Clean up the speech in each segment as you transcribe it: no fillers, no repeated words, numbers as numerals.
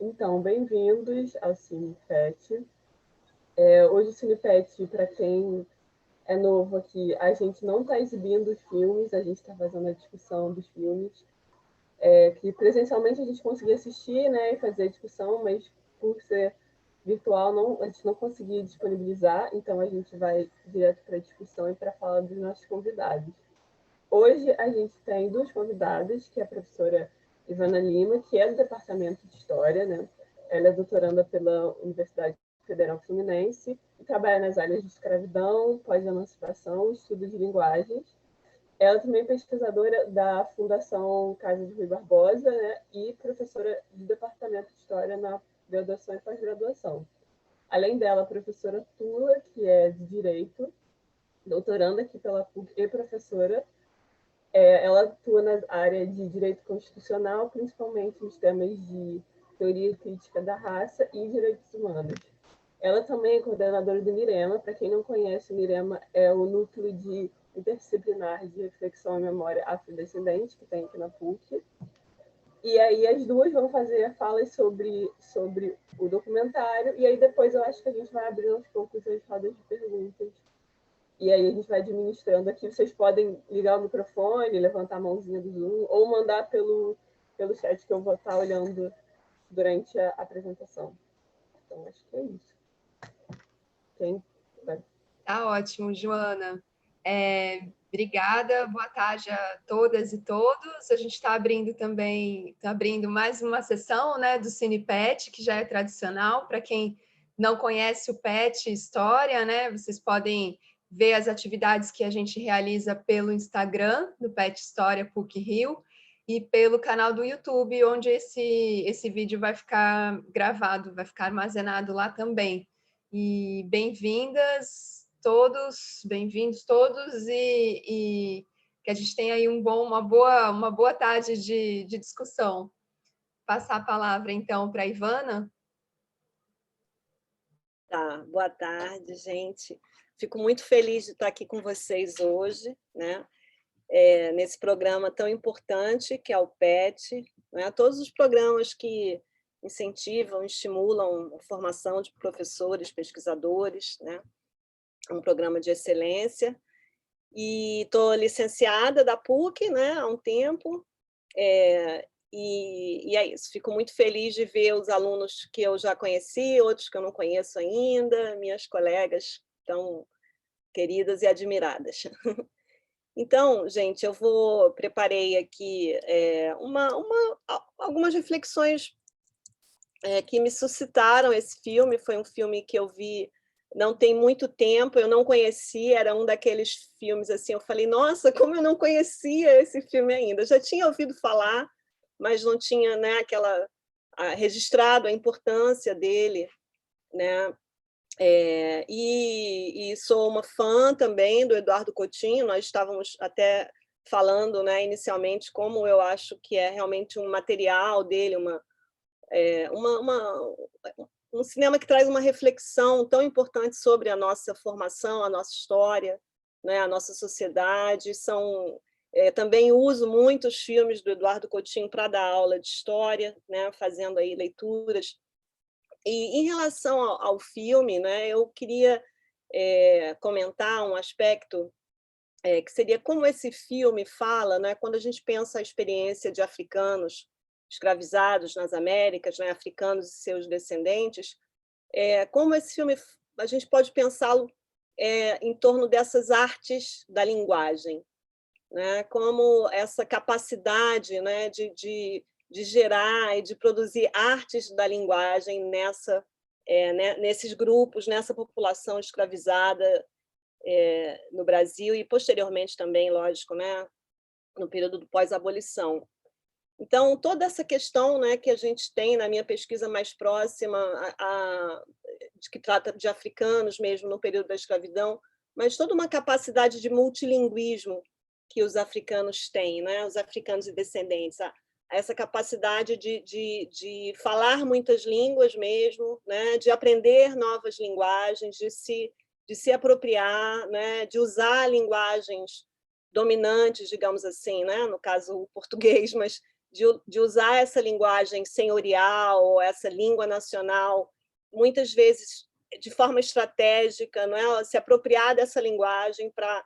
Então, bem-vindos ao CinePet. Hoje o CinePet, para quem é novo aqui, a gente não está exibindo os filmes, a gente está fazendo a discussão dos filmes, que presencialmente a gente conseguia assistir, né, e fazer a discussão, mas por ser virtual a gente não conseguia disponibilizar, então a gente vai direto para a discussão e para falar dos nossos convidados. Hoje a gente tem duas convidadas, que é a professora Ivana Lima, que é do Departamento de História, né? Ela é doutoranda pela Universidade Federal Fluminense e trabalha nas áreas de escravidão, pós-emancipação, estudo de linguagens. Ela também é pesquisadora da Fundação Casa de Rui Barbosa, né? E professora do Departamento de História na graduação e pós-graduação. Além dela, a professora Tula, que é de Direito, doutoranda aqui pela PUC e professora. Ela atua na área de direito constitucional, principalmente nos temas de teoria crítica da raça e direitos humanos. Ela também é coordenadora do NIREMA. Para quem não conhece, o NIREMA é o núcleo interdisciplinar de reflexão e memória afrodescendente que tem aqui na PUC. E aí as duas vão fazer falas sobre o documentário, e aí depois eu acho que a gente vai abrir aos poucos as rodas de perguntas. E aí a gente vai administrando aqui. Vocês podem ligar o microfone, levantar a mãozinha do Zoom, ou mandar pelo chat que eu vou estar olhando durante a apresentação. Então, acho que é isso. Quem vai? Tá ótimo, Joana. Obrigada, boa tarde a todas e todos. A gente está abrindo mais uma sessão, né, do CinePet, que já é tradicional. Para quem não conhece o PET História, né, vocês podem ver as atividades que a gente realiza pelo Instagram, do PET História PUC-Rio, e pelo canal do YouTube, onde esse vídeo vai ficar gravado, vai ficar armazenado lá também. E bem-vindos todos, e que a gente tenha aí uma boa tarde de discussão. Passar a palavra, então, para a Ivana. Tá, boa tarde, gente. Fico muito feliz de estar aqui com vocês hoje, né? Nesse programa tão importante que é o PET, né? Todos os programas que incentivam, estimulam a formação de professores, pesquisadores, né? Um programa de excelência. E estou licenciada da PUC, né, há um tempo, e é isso. Fico muito feliz de ver os alunos que eu já conheci, outros que eu não conheço ainda, minhas colegas tão queridas e admiradas. Então, gente, preparei aqui algumas reflexões que me suscitaram esse filme. Foi um filme que eu vi não tem muito tempo, eu não conhecia, era um daqueles filmes assim, eu falei, nossa, como eu não conhecia esse filme ainda. Eu já tinha ouvido falar, mas não tinha, né, registrado a importância dele, né? E sou uma fã também do Eduardo Coutinho. Nós estávamos até falando, né, inicialmente, como eu acho que é realmente um material dele, um cinema que traz uma reflexão tão importante sobre a nossa formação, a nossa história, né, a nossa sociedade. Também uso muitos filmes do Eduardo Coutinho para dar aula de história, né, fazendo aí leituras. E em relação ao filme, né, eu queria comentar um aspecto que seria como esse filme fala, né, quando a gente pensa a experiência de africanos escravizados nas Américas, né, africanos e seus descendentes, como esse filme a gente pode pensá-lo em torno dessas artes da linguagem, né, como essa capacidade, né, de gerar e de produzir artes da linguagem nesses grupos, nessa população escravizada no Brasil e posteriormente também, lógico, né, no período do pós-abolição. Então, toda essa questão, né, que a gente tem na minha pesquisa mais próxima, de que trata de africanos mesmo no período da escravidão, mas toda uma capacidade de multilinguismo que os africanos têm, né, os africanos e descendentes, essa capacidade de falar muitas línguas mesmo, né, de aprender novas linguagens, de se apropriar, né, de usar linguagens dominantes, digamos assim, né, no caso o português, mas de usar essa linguagem senhorial, essa língua nacional, muitas vezes de forma estratégica, não é? Se apropriar dessa linguagem para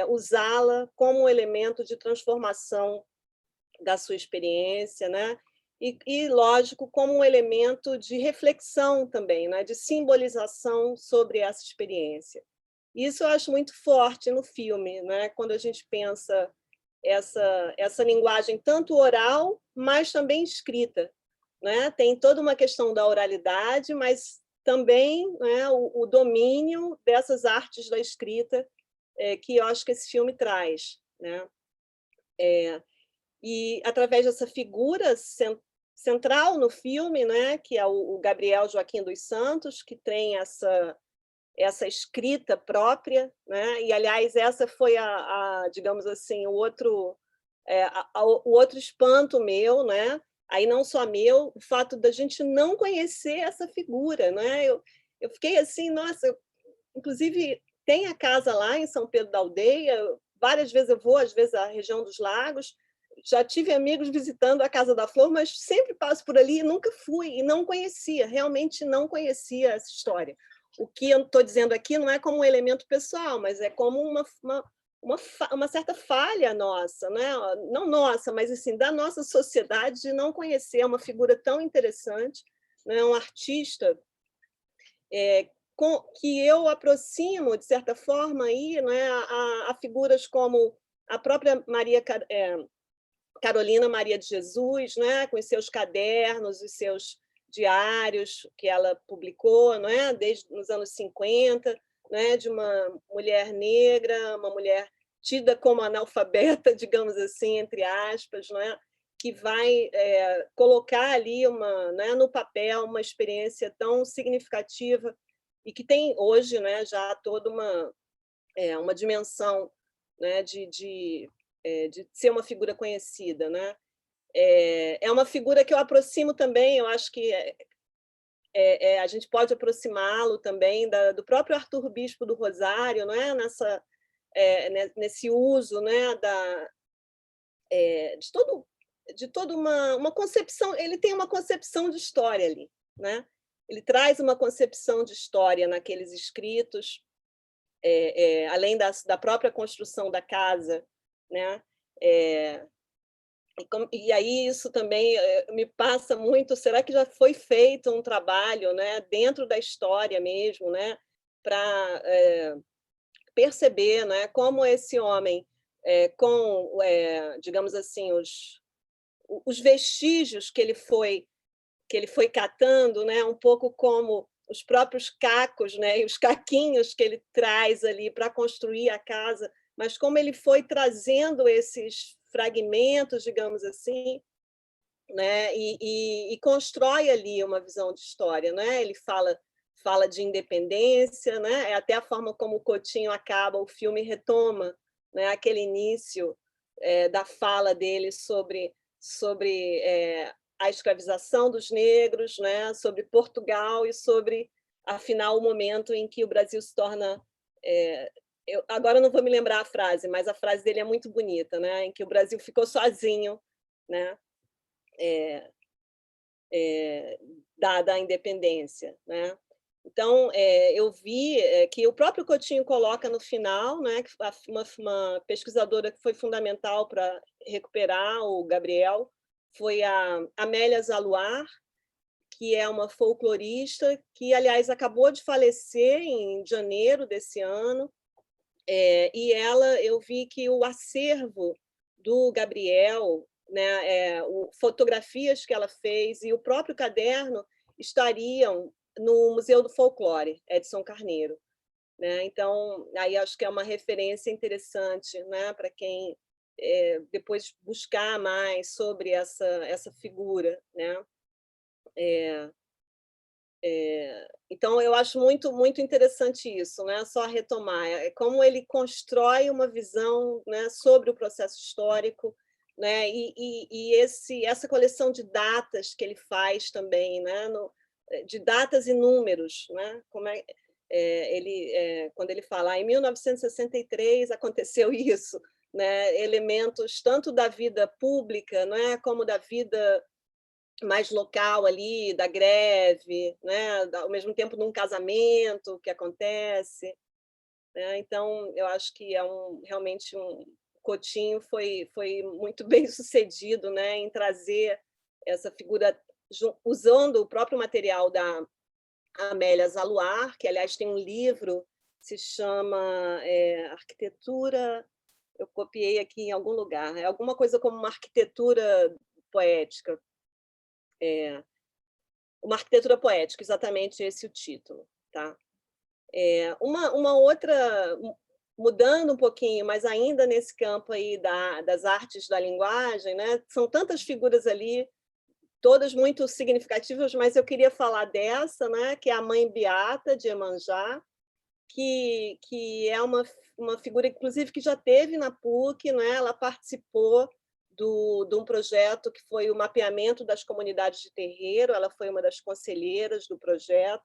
usá-la como um elemento de transformação da sua experiência, né? E, lógico, como um elemento de reflexão também, né? De simbolização sobre essa experiência. Isso eu acho muito forte no filme, né? Quando a gente pensa essa linguagem tanto oral, mas também escrita, né? Tem toda uma questão da oralidade, mas também, né, o domínio dessas artes da escrita que eu acho que esse filme traz, né? E através dessa figura central no filme, né, que é o Gabriel Joaquim dos Santos, que tem essa escrita própria, né? E aliás essa foi digamos assim, o outro espanto meu, né? Aí não só meu, o fato da gente não conhecer essa figura, né? Eu fiquei assim, nossa, inclusive tem a casa lá em São Pedro da Aldeia, várias vezes eu vou, às vezes à região dos Lagos, já tive amigos visitando a Casa da Flor, mas sempre passo por ali e nunca fui, e não conhecia, realmente não conhecia essa história. O que eu estou dizendo aqui não é como um elemento pessoal, mas é como uma certa falha nossa, né? Não nossa, mas assim, da nossa sociedade, de não conhecer uma figura tão interessante, né? Um artista que eu aproximo, de certa forma, aí, né? a figuras como a própria Carolina Maria de Jesus, né? Com os seus cadernos, os seus diários que ela publicou, não é? Desde os anos 50, né? De uma mulher negra, uma mulher tida como analfabeta, digamos assim, entre aspas, não é? Que vai colocar ali né, no papel uma experiência tão significativa e que tem hoje, né, já toda uma dimensão, né, de ser uma figura conhecida, né? É uma figura que eu aproximo também, eu acho que a gente pode aproximá-lo também do próprio Arthur Bispo do Rosário, não é? Nesse uso, né, de toda uma concepção, ele tem uma concepção de história ali, né? Ele traz uma concepção de história naqueles escritos, além da própria construção da casa, né? E aí isso também me passa muito, será que já foi feito um trabalho, né, dentro da história mesmo, né, para perceber, né, como esse homem, digamos assim, os vestígios que ele foi catando, né, um pouco como os próprios cacos, né, e os caquinhos que ele traz ali para construir a casa, mas como ele foi trazendo esses fragmentos, digamos assim, né, e constrói ali uma visão de história, né? Ele fala de independência, né? Até a forma como o Coutinho acaba, o filme retoma, né, aquele início da fala dele sobre a escravização dos negros, né? Sobre Portugal e sobre, afinal, o momento em que o Brasil se torna agora não vou me lembrar a frase, mas a frase dele é muito bonita, né? Em que o Brasil ficou sozinho, né? Dada a independência, né? Então, eu vi que o próprio Coutinho coloca no final, né? Uma pesquisadora que foi fundamental para recuperar o Gabriel foi a Amélia Zaluar, que é uma folclorista que, aliás, acabou de falecer em janeiro desse ano. E eu vi que o acervo do Gabriel, né, fotografias que ela fez e o próprio caderno estariam no Museu do Folclore, Edson Carneiro, né? Então, aí acho que é uma referência interessante, né, para quem depois buscar mais sobre essa figura, né? Então, eu acho muito, muito interessante isso, né? Só retomar, como ele constrói uma visão, né, sobre o processo histórico, né? E essa coleção de datas que ele faz também, né? De datas e números, né? Quando ele fala, em 1963 aconteceu isso, né, elementos tanto da vida pública, não é, como da vida mais local ali, da greve, né, ao mesmo tempo num casamento que acontece, né? Então, eu acho que realmente Coutinho foi muito bem sucedido, né, em trazer essa figura, usando o próprio material da Amélia Zaluar, que, aliás, tem um livro que se chama Arquitetura, eu copiei aqui em algum lugar, é alguma coisa como uma arquitetura poética, uma arquitetura poética, exatamente esse o título, tá? Uma outra, mudando um pouquinho, mas ainda nesse campo aí das artes da linguagem, né? São tantas figuras ali, todas muito significativas, mas eu queria falar dessa, né? Que é a Mãe Beata, de Iemanjá, que é uma figura, inclusive, que já teve na PUC, né? Ela participou de um projeto que foi o mapeamento das comunidades de terreiro, ela foi uma das conselheiras do projeto,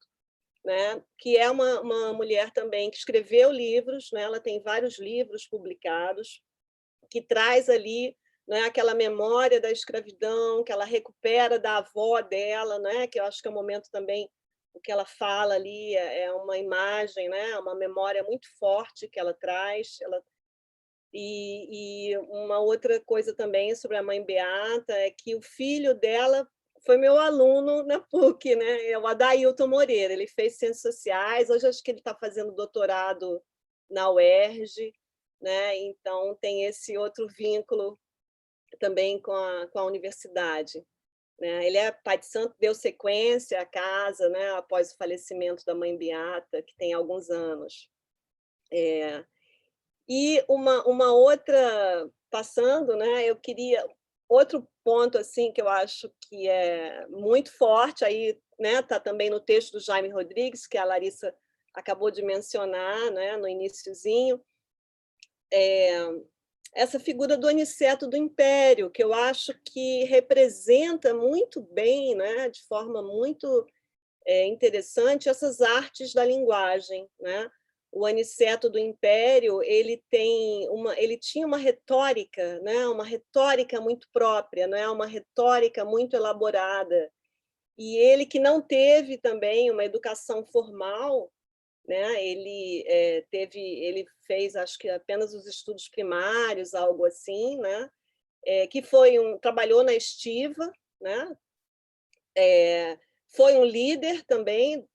né? Que é uma mulher também que escreveu livros, né? Ela tem vários livros publicados, que traz ali, né, aquela memória da escravidão, que ela recupera da avó dela, né? Que eu acho que é um momento também, o que ela fala ali é uma imagem, né? Uma memória muito forte que ela traz. E uma outra coisa também sobre a Mãe Beata é que o filho dela foi meu aluno na PUC, né? É o Adailton Moreira. Ele fez Ciências Sociais, hoje acho que ele está fazendo doutorado na UERJ, né? Então tem esse outro vínculo também com a universidade, né? Ele é pai de santo, deu sequência à casa, né? Após o falecimento da Mãe Beata, que tem alguns anos. E uma outra, passando, né, eu queria, outro ponto assim que eu acho que é muito forte, aí, né, está também no texto do Jaime Rodrigues, que a Larissa acabou de mencionar, né, no iniciozinho, essa figura do Aniceto do Império, que eu acho que representa muito bem, né, de forma muito interessante, essas artes da linguagem, né? O Aniceto do Império, ele tinha uma retórica, né? Uma retórica muito própria, né? Uma retórica muito elaborada. E ele, que não teve também uma educação formal, né? Ele fez, acho que apenas os estudos primários, algo assim, né? Que trabalhou na estiva, né? Foi um líder também,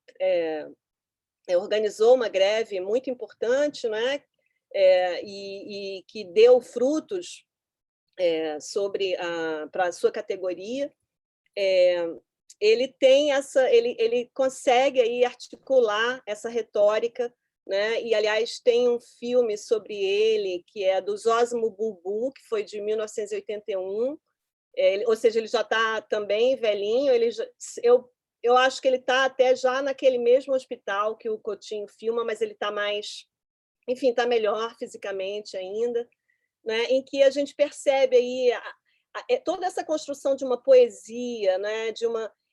organizou uma greve muito importante, né? E que deu frutos para a sua categoria. Ele consegue aí articular essa retórica, né? E, aliás, tem um filme sobre ele, que é do Zósimo Bulbu, que foi de 1981, ou seja, ele já está também velhinho, eu acho que ele está até já naquele mesmo hospital que o Coutinho filma, mas ele está mais, enfim, está melhor fisicamente ainda, né? Em que a gente percebe aí toda essa construção de uma poesia, né?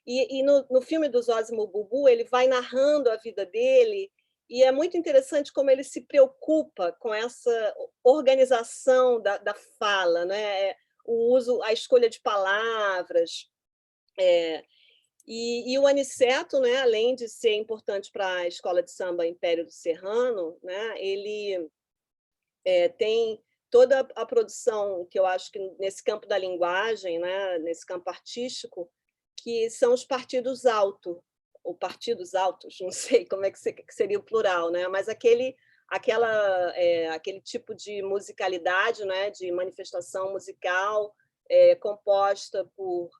E no filme do Zósimo Bubu, ele vai narrando a vida dele, e é muito interessante como ele se preocupa com essa organização da fala, né? O uso, a escolha de palavras. E o Aniceto, né, além de ser importante para a escola de samba Império do Serrano, né, ele tem toda a produção que eu acho que nesse campo da linguagem, né, nesse campo artístico, que são os partidos altos, ou partidos altos, não sei como é que seria o plural, né, mas aquele tipo de musicalidade, né, de manifestação musical composta por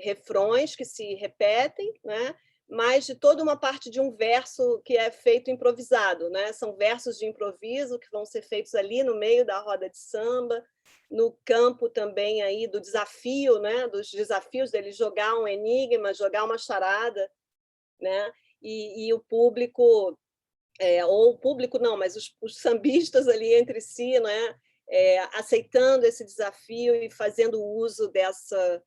refrões que se repetem, né, mas de toda uma parte de um verso que é feito improvisado, né? São versos de improviso que vão ser feitos ali no meio da roda de samba, no campo também aí do desafio, né? Dos desafios dele jogar um enigma, jogar uma charada, né? E o público, ou o público não, mas os sambistas ali entre si, né? Aceitando esse desafio e fazendo uso dessa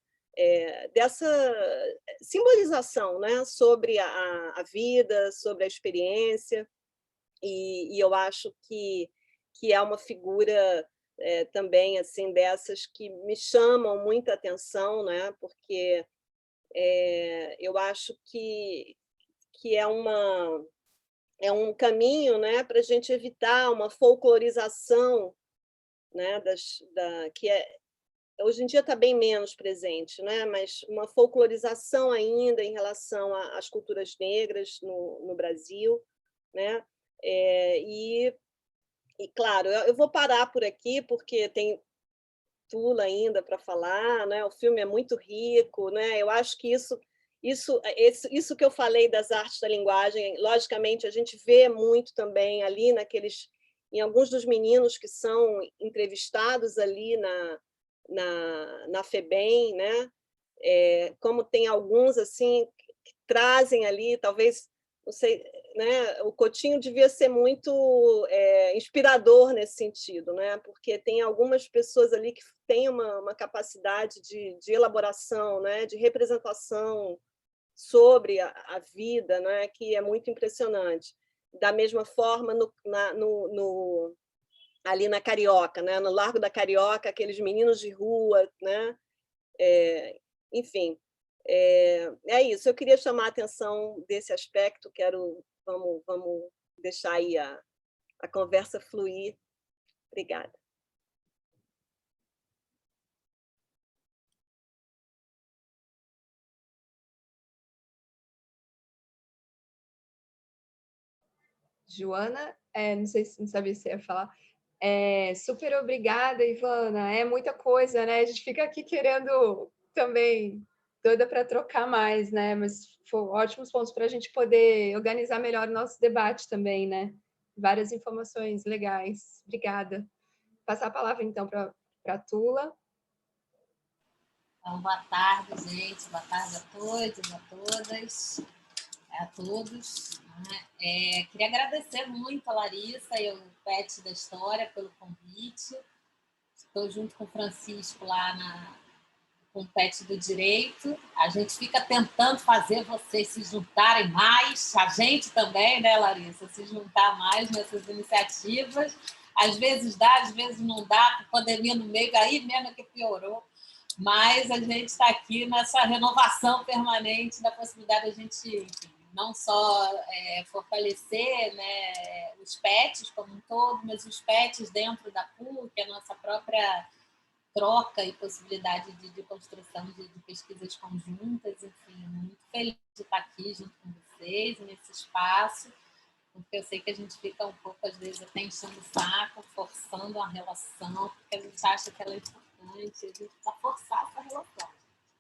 simbolização, né, sobre a vida, sobre a experiência, e eu acho que é uma figura também assim dessas que me chamam muita atenção, né? Porque eu acho que é um caminho, né, para a gente evitar uma folclorização, né, que hoje em dia está bem menos presente, né, mas uma folclorização ainda em relação às culturas negras no Brasil, né, e claro, eu vou parar por aqui porque tem Tula ainda para falar, né? O filme é muito rico, né? Eu acho que isso que eu falei das artes da linguagem, logicamente a gente vê muito também ali em alguns dos meninos que são entrevistados ali na FEBEM, né? Como tem alguns assim que trazem ali, talvez, não sei, né? O Coutinho devia ser muito inspirador nesse sentido, né? Porque tem algumas pessoas ali que têm uma capacidade de elaboração, né? De representação sobre a vida, né? Que é muito impressionante. Da mesma forma, ali na Carioca, né? No Largo da Carioca, aqueles meninos de rua, né? Enfim, é isso. Eu queria chamar a atenção desse aspecto. Vamos deixar aí a conversa fluir. Obrigada. Joana, não sei se não sabia se ia falar. Super obrigada, Ivana. É muita coisa, né? A gente fica aqui querendo também doida para trocar mais, né? Mas foram ótimos pontos para a gente poder organizar melhor o nosso debate também, né? Várias informações legais. Obrigada. Passar a palavra então para a Tula. Então, boa tarde, gente. Boa tarde a todos, a todas, a todos. Queria agradecer muito a Larissa e o Pet da História pelo convite. Estou junto com o Francisco lá com o Pet do Direito. A gente fica tentando fazer vocês se juntarem mais, a gente também, né, Larissa? Se juntar mais nessas iniciativas. Às vezes dá, às vezes não dá, com a pandemia no meio, aí mesmo que piorou. Mas a gente está aqui nessa renovação permanente da possibilidade de a gente, enfim, não só fortalecer, né, os PETs como um todo, mas os PETs dentro da PUC, a nossa própria troca e possibilidade de construção de pesquisas conjuntas. Enfim, muito feliz de estar aqui junto com vocês, nesse espaço, porque eu sei que a gente fica um pouco, às vezes, até enchendo o saco, forçando a relação, porque a gente acha que ela é importante, a gente precisa forçar essa relação.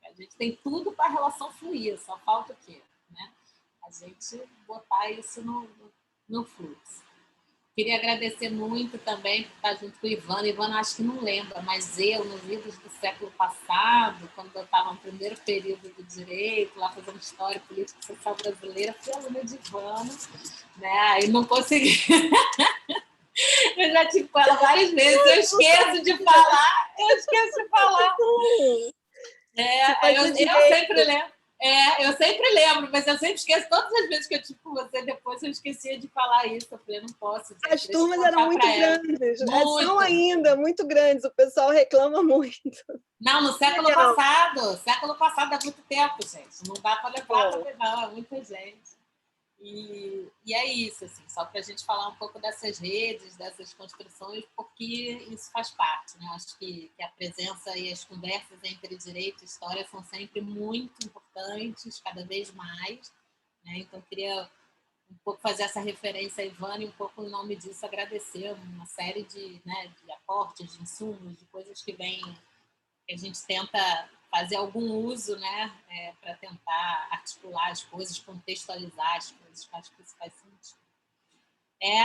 A gente tem tudo para a relação fluir, só falta o quê? Né? A gente botar isso no fluxo. Queria agradecer muito também por estar junto com o Ivana. Ivana, acho que não lembra, mas eu, nos idos do século passado, quando eu estava no primeiro período do direito, lá fazendo história política e social brasileira, fui aluna de Ivana, né? Aí não consegui. Eu já tive com ela várias vezes, eu esqueço de falar. Eu sempre lembro. Eu sempre lembro, mas eu sempre esqueço. Todas as vezes que eu tive com você, depois eu esquecia de falar isso. Eu falei, não posso. As turmas eram muito grandes. São ainda muito grandes. O pessoal reclama muito. Não, no século passado. Século passado é muito tempo, gente. Não dá para levar também, não. É muita gente. E é isso, assim, só para a gente falar um pouco dessas redes, dessas construções, porque isso faz parte, né? Acho que a presença e as conversas entre direito e história são sempre muito importantes, cada vez mais, né? Então, eu queria um pouco fazer essa referência a Ivana e um pouco, em nome disso, agradecer uma série de aportes, de insumos, de coisas que a gente tenta fazer algum uso, né, para tentar articular as coisas, contextualizar as coisas, acho que isso faz sentido.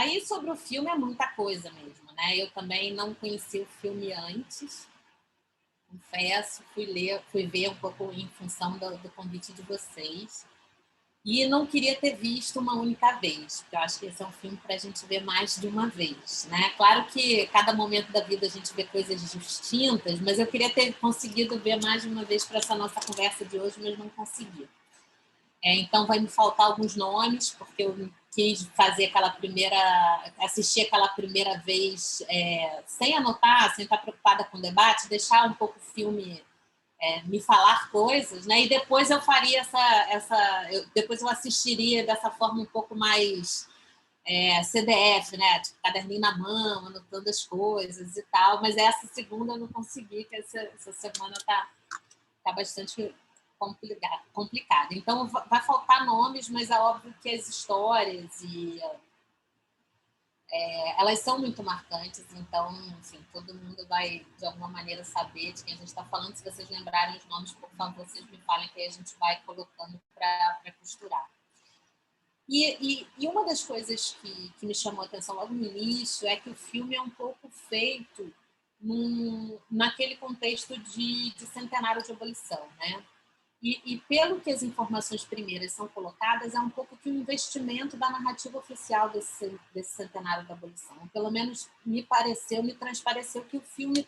Aí sobre o filme é muita coisa mesmo, né? Eu também não conheci o filme antes, confesso, fui ver um pouco em função do convite de vocês. E não queria ter visto uma única vez, porque eu acho que esse é um filme para a gente ver mais de uma vez, né? Claro que cada momento da vida a gente vê coisas distintas, mas eu queria ter conseguido ver mais de uma vez para essa nossa conversa de hoje, mas não consegui. Então vai me faltar alguns nomes, porque eu quis assistir aquela primeira vez sem anotar, sem estar preocupada com o debate, deixar um pouco o filme me falar coisas, né? E depois eu faria depois eu assistiria dessa forma um pouco mais CDF, né? Tipo, caderninho na mão, anotando as coisas e tal. Mas essa segunda eu não consegui, que essa semana tá bastante complicada. Então, vai faltar nomes, mas é óbvio que as histórias elas são muito marcantes, então, enfim, todo mundo vai, de alguma maneira, saber de quem a gente está falando. Se vocês lembrarem os nomes, por favor, vocês me falem, que aí a gente vai colocando para costurar. E uma das coisas que me chamou a atenção logo no início é que o filme é um pouco feito naquele contexto de centenário de abolição, né? E pelo que as informações primeiras são colocadas, é um pouco que o investimento da narrativa oficial desse centenário da abolição. Pelo menos me transpareceu que o filme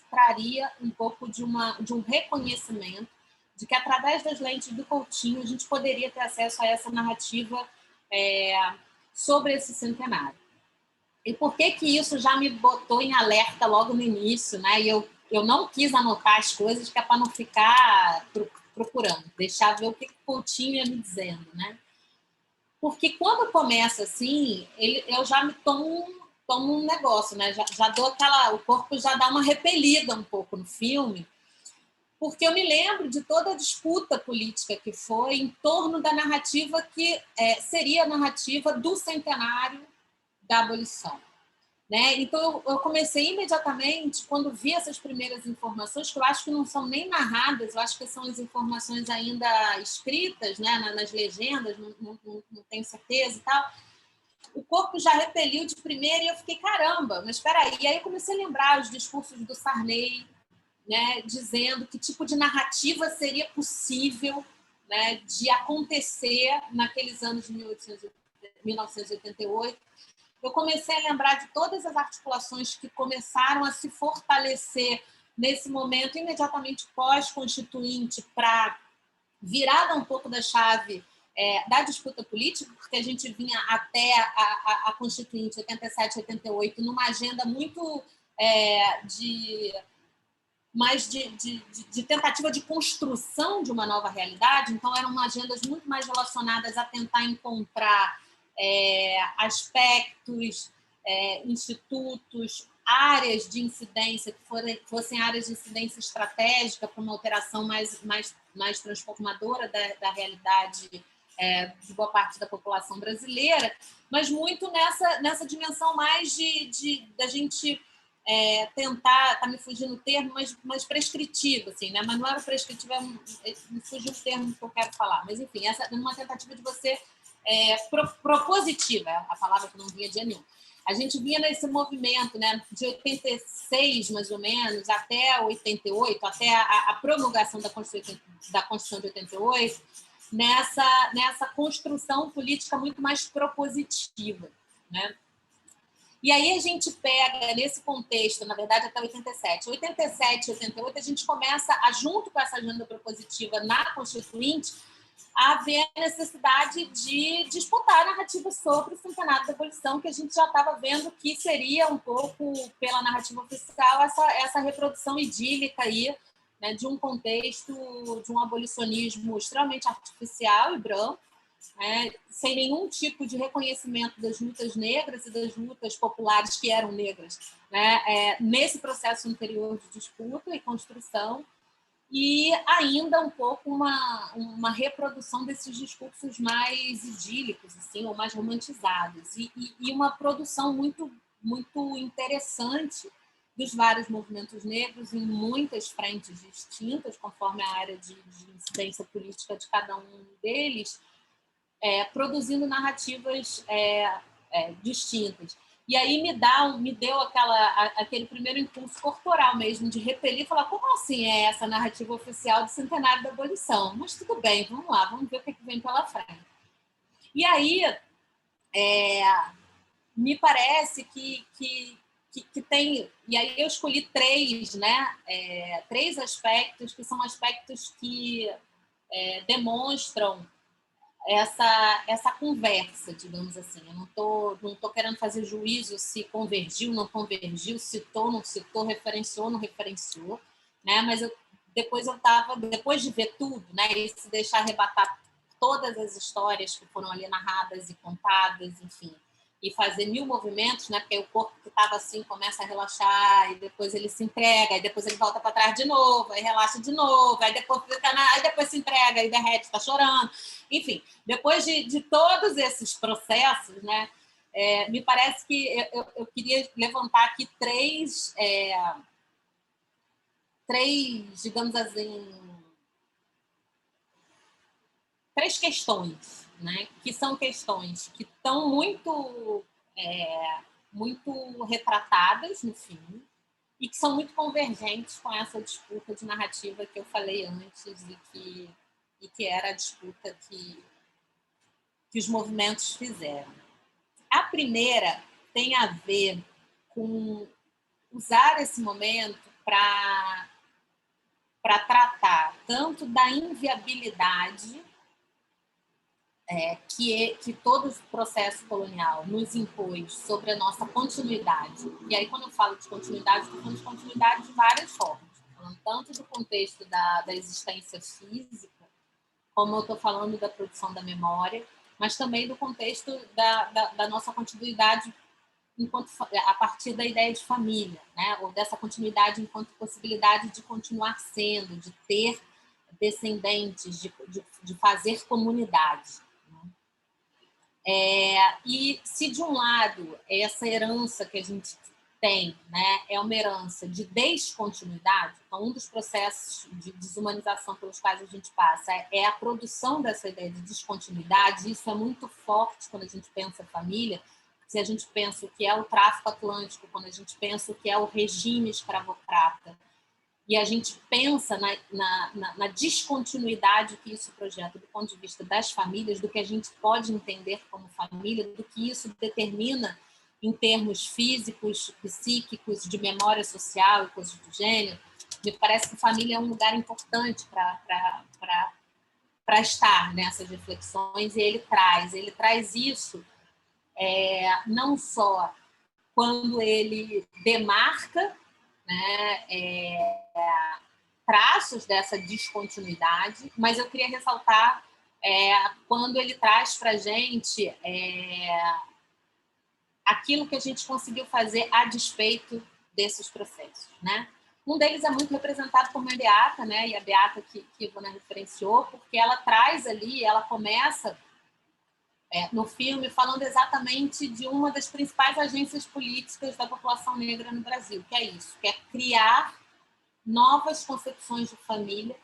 traria um pouco de um reconhecimento de que, através das lentes do Coutinho, a gente poderia ter acesso a essa narrativa sobre esse centenário. E por que isso já me botou em alerta logo no início, né? E eu não quis anotar as coisas, que é para não ficar procurando, deixar ver o que o Coutinho ia me dizendo, né? Porque quando começa assim, eu já me tomo um negócio, né? Já dou o corpo já dá uma repelida um pouco no filme, porque eu me lembro de toda a disputa política que foi em torno da narrativa que seria a narrativa do centenário da abolição, né? Então, eu comecei imediatamente, quando vi essas primeiras informações, que eu acho que não são nem narradas, eu acho que são as informações ainda escritas, né, nas legendas, não tenho certeza e tal. O corpo já repeliu de primeira e eu fiquei, caramba, mas espera aí. E aí eu comecei a lembrar os discursos do Sarney, né, dizendo que tipo de narrativa seria possível, né, de acontecer naqueles anos de 1988. Eu comecei a lembrar de todas as articulações que começaram a se fortalecer nesse momento imediatamente pós-constituinte, para virada um pouco da chave da disputa política, porque a gente vinha até a Constituinte 87, 88 numa agenda muito de tentativa de construção de uma nova realidade. Então, eram agendas muito mais relacionadas a tentar encontrar aspectos, institutos, áreas de incidência que fossem áreas de incidência estratégica para uma alteração mais transformadora da realidade de boa parte da população brasileira, mas muito nessa dimensão mais da gente tentar, tá me fugindo o termo, mas prescritivo, assim, né? Mas não era prescritivo, me fugiu o termo que eu quero falar. Mas, enfim, essa é uma tentativa de você propositiva, a palavra que não vinha de nenhum. A gente vinha nesse movimento, né, de 86, mais ou menos, até 88, até a promulgação da Constituição de 88, nessa construção política muito mais propositiva, né? E aí a gente pega, nesse contexto, na verdade, até 87. 87 e 88, a gente começa, junto com essa agenda propositiva na Constituinte, a haver a necessidade de disputar a narrativa sobre o centenário da abolição, que a gente já estava vendo que seria um pouco, pela narrativa oficial, essa reprodução idílica aí, né, de um contexto de um abolicionismo extremamente artificial e branco, sem nenhum tipo de reconhecimento das lutas negras e das lutas populares que eram negras, né, nesse processo anterior de disputa e construção, e ainda um pouco uma reprodução desses discursos mais idílicos, assim, ou mais romantizados, e uma produção muito, muito interessante dos vários movimentos negros em muitas frentes distintas, conforme a área de incidência política de cada um deles, produzindo narrativas distintas. E aí me deu aquele primeiro impulso corporal mesmo, de repelir e falar, como assim é essa narrativa oficial do centenário da abolição? Mas tudo bem, vamos lá, vamos ver o que vem pela frente. E aí, me parece que tem... E aí eu escolhi três, né? Três aspectos que são aspectos que demonstram essa conversa, digamos assim. Eu não tô querendo fazer juízo se convergiu, não convergiu, citou, não citou, referenciou, não referenciou, né? Mas depois de ver tudo, né, e se deixar arrebatar todas as histórias que foram ali narradas e contadas, enfim, e fazer 1000 movimentos, né? Porque o corpo que estava assim começa a relaxar, e depois ele se entrega, e depois ele volta para trás de novo, aí relaxa de novo, aí depois se entrega, e derrete, está chorando. Enfim, depois de todos esses processos, né? Me parece que eu queria levantar aqui três, digamos assim, três questões, né? Que são questões que estão muito retratadas no filme e que são muito convergentes com essa disputa de narrativa que eu falei antes e que era a disputa que os movimentos fizeram. A primeira tem a ver com usar esse momento para tratar tanto da inviabilidade que todo o processo colonial nos impôs sobre a nossa continuidade. E aí, quando eu falo de continuidade, estou falando de continuidade de várias formas. Falando tanto do contexto da existência física, como eu estou falando da produção da memória, mas também do contexto da nossa continuidade a partir da ideia de família, né? Ou dessa continuidade enquanto possibilidade de continuar sendo, de ter descendentes, de fazer comunidade. E se de um lado essa herança que a gente tem, né, é uma herança de descontinuidade, então um dos processos de desumanização pelos quais a gente passa é a produção dessa ideia de descontinuidade. Isso é muito forte quando a gente pensa família, se a gente pensa o que é o tráfico atlântico, quando a gente pensa o que é o regime escravocrata, e a gente pensa na descontinuidade que isso projeta do ponto de vista das famílias, do que a gente pode entender como família, do que isso determina em termos físicos, psíquicos, de memória social e coisas do gênero. Me parece que família é um lugar importante para estar nessas reflexões, e ele traz isso não só quando ele demarca, né, traços dessa descontinuidade, mas eu queria ressaltar quando ele traz para a gente aquilo que a gente conseguiu fazer a despeito desses processos, né? Um deles é muito representado por uma Beata, né? E a Beata que Ivana referenciou, porque ela traz ali, ela começa no filme falando exatamente de uma das principais agências políticas da população negra no Brasil, que é isso, que é criar novas concepções de família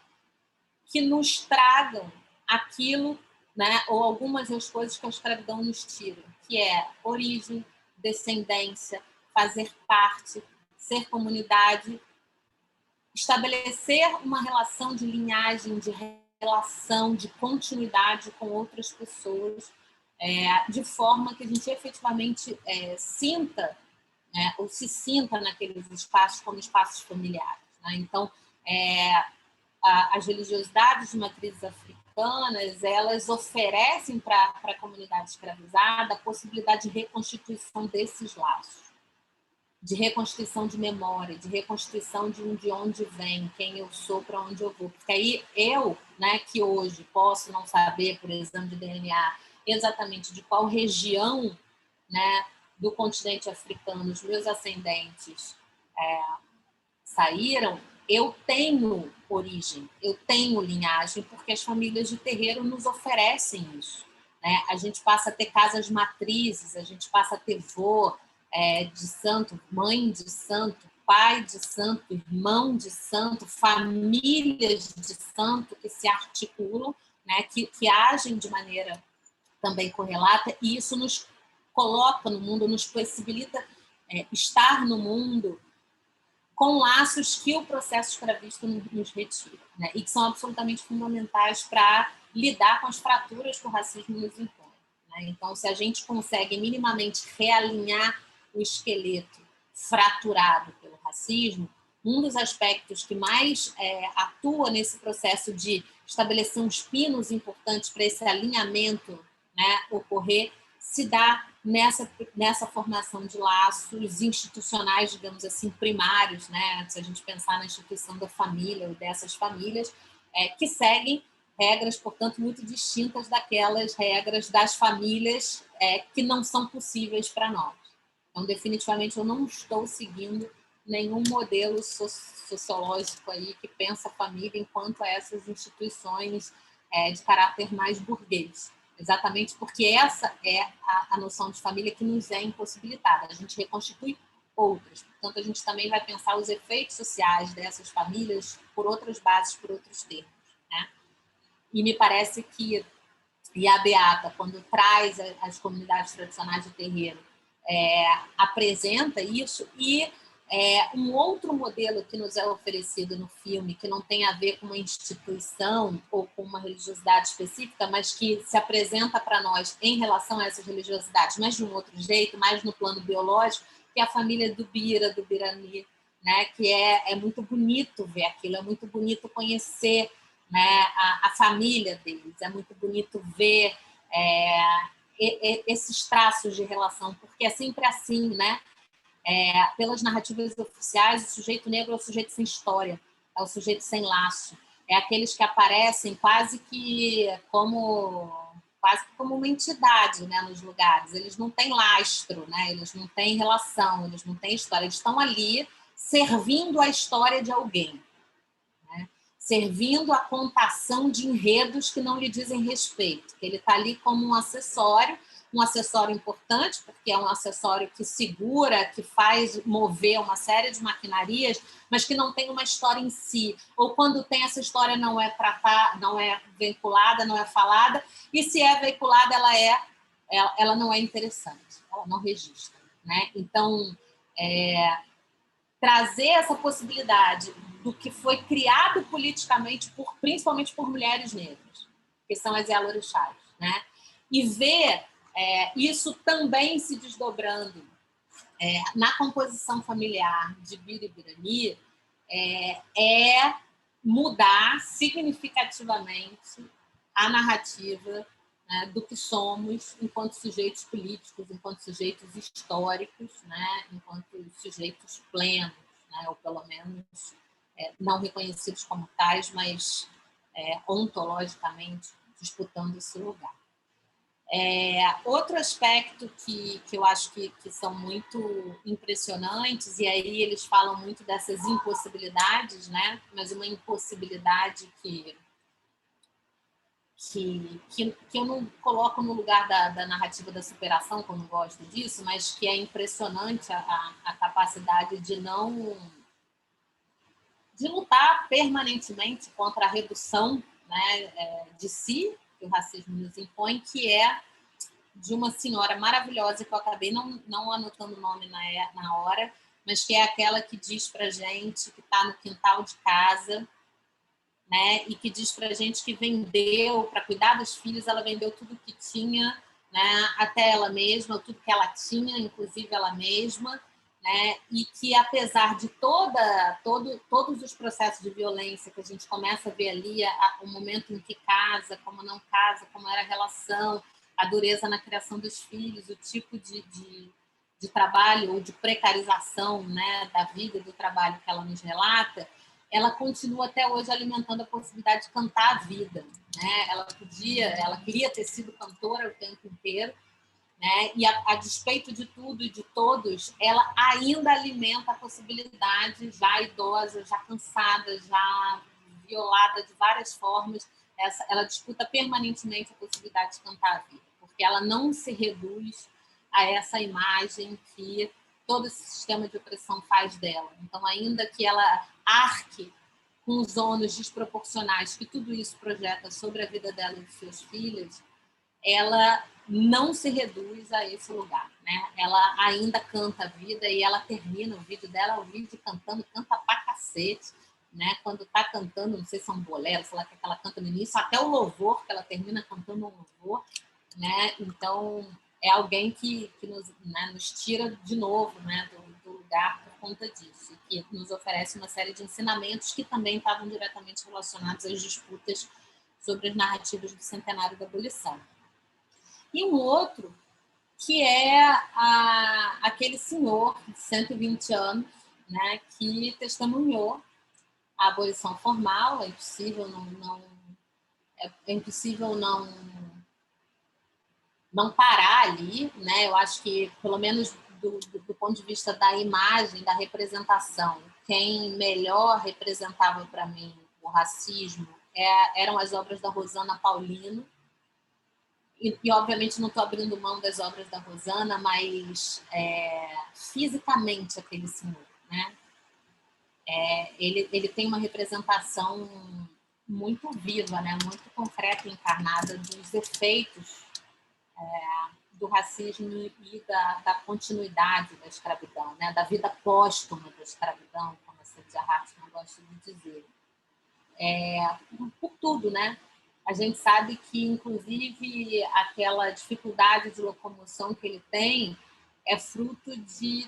que nos tragam aquilo, né, ou algumas das coisas que a escravidão nos tira, que é origem, descendência, fazer parte, ser comunidade, estabelecer uma relação de linhagem, de relação, de continuidade com outras pessoas, de forma que a gente efetivamente sinta, né, ou se sinta naqueles espaços como espaços familiares, né? Então, as religiosidades de matrizes africanas, elas oferecem para a comunidade escravizada a possibilidade de reconstituição desses laços, de reconstituição de memória, de reconstituição de onde vem, quem eu sou, para onde eu vou. Porque aí eu, né, que hoje posso não saber, por exame de DNA, exatamente de qual região, né, do continente africano os meus ascendentes saíram, eu tenho origem, eu tenho linhagem, porque as famílias de terreiro nos oferecem isso, né? A gente passa a ter casas matrizes, a gente passa a ter vô de santo, mãe de santo, pai de santo, irmão de santo, famílias de santo que se articulam, né? que agem de maneira também correlata, e isso nos coloca no mundo, nos possibilita estar no mundo com laços que o processo escravista nos retira, né? E que são absolutamente fundamentais para lidar com as fraturas que o racismo nos impõe, né? Então, se a gente consegue minimamente realinhar o esqueleto fraturado pelo racismo, um dos aspectos que mais atua nesse processo de estabelecer uns pinos importantes para esse alinhamento, né, ocorrer, se dá nessa formação de laços institucionais, digamos assim, primários, né? Se a gente pensar na instituição da família ou dessas famílias, que seguem regras, portanto, muito distintas daquelas regras das famílias que não são possíveis para nós. Então, definitivamente, eu não estou seguindo nenhum modelo sociológico aí que pensa a família enquanto essas instituições de caráter mais burguês. Exatamente porque essa é a noção de família que nos é impossibilitada. A gente reconstitui outras. Portanto, a gente também vai pensar os efeitos sociais dessas famílias por outras bases, por outros termos, né? E me parece que a Beata, quando traz as comunidades tradicionais de terreiro, apresenta isso e um outro modelo que nos é oferecido no filme, que não tem a ver com uma instituição ou com uma religiosidade específica, mas que se apresenta para nós em relação a essas religiosidades, mas de um outro jeito, mais no plano biológico, que é a família do Bira, do Birani, né? Que é muito bonito ver aquilo, é muito bonito conhecer, né, a família deles, é muito bonito ver esses traços de relação, porque é sempre assim, né? Pelas narrativas oficiais, o sujeito negro é o sujeito sem história, é o sujeito sem laço, é aqueles que aparecem quase como uma entidade, né, nos lugares. Eles não têm lastro, né? Eles não têm relação, eles não têm história, eles estão ali servindo a história de alguém, né? Servindo a contação de enredos que não lhe dizem respeito, que ele está ali como um acessório importante, porque é um acessório que segura, que faz mover uma série de maquinarias, mas que não tem uma história em si. Ou quando tem essa história não é tratada, não é veiculada, não é falada, e se é veiculada, ela não é interessante, ela não registra, né? Então, trazer essa possibilidade do que foi criado politicamente, principalmente por mulheres negras, que são as Yalorixás, né? E ver isso também se desdobrando na composição familiar de Bira e Birani é mudar significativamente a narrativa, né, do que somos enquanto sujeitos políticos, enquanto sujeitos históricos, né, enquanto sujeitos plenos, né, ou pelo menos não reconhecidos como tais, mas ontologicamente disputando esse lugar. Outro aspecto que eu acho que são muito impressionantes, e aí eles falam muito dessas impossibilidades, né? Mas uma impossibilidade que eu não coloco no lugar da narrativa da superação, como gosto disso, mas que é impressionante a capacidade de lutar permanentemente contra a redução, né, de si, que o racismo nos impõe, que é de uma senhora maravilhosa, que eu acabei não anotando o nome na hora, mas que é aquela que diz para gente que está no quintal de casa, né, e que diz para gente que vendeu, para cuidar dos filhos, ela vendeu tudo que tinha, né, até ela mesma, tudo que ela tinha, inclusive ela mesma, né, e que apesar de todos os processos de violência que a gente começa a ver ali, o momento em que casa, como não casa, como era a relação, a dureza na criação dos filhos, o tipo de trabalho ou de precarização, né, da vida e do trabalho que ela nos relata, ela continua até hoje alimentando a possibilidade de cantar a vida, né? Ela queria ter sido cantora o tempo inteiro, né? E a despeito de tudo e de todos, ela ainda alimenta a possibilidade, já idosa, já cansada, já violada de várias formas, ela disputa permanentemente a possibilidade de cantar a vida, porque ela não se reduz a essa imagem que todo esse sistema de opressão faz dela. Então, ainda que ela arque com os ônus desproporcionais que tudo isso projeta sobre a vida dela e de seus filhos, ela não se reduz a esse lugar, né? Ela ainda canta a vida e ela termina o vídeo dela, o vídeo cantando, canta pra cacete, né? Quando tá cantando, não sei se é um bolero, sei lá que ela canta no início, até o louvor, que ela termina cantando um louvor, né? Então, é alguém que nos tira de novo, né, do lugar por conta disso, e que nos oferece uma série de ensinamentos que também estavam diretamente relacionados às disputas sobre as narrativas do centenário da abolição. E um outro, que é aquele senhor de 120 anos, né, que testemunhou a abolição formal. É impossível não parar ali, né? Eu acho que, pelo menos do ponto de vista da imagem, da representação, quem melhor representava para mim o racismo eram as obras da Rosana Paulino. E obviamente, não estou abrindo mão das obras da Rosana, mas fisicamente aquele senhor, né? Ele tem uma representação muito viva, né? Muito concreta e encarnada dos efeitos do racismo e da continuidade da escravidão, né? Da vida póstuma da escravidão, como a Saidiya Hartman gosta de dizer. Por tudo, né? A gente sabe que, inclusive, aquela dificuldade de locomoção que ele tem é fruto de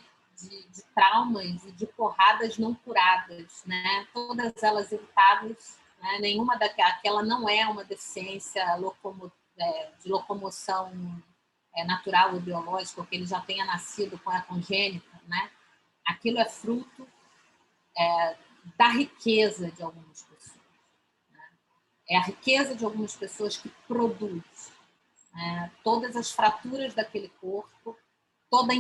traumas e de porradas não curadas, né? Todas elas evitáveis, né? Nenhuma daquela não é uma deficiência de locomoção natural ou biológica, ou que ele já tenha nascido com a congênita, né? Aquilo é fruto da riqueza de algumas pessoas. Né? É a riqueza de algumas pessoas que produz todas as fraturas daquele corpo, toda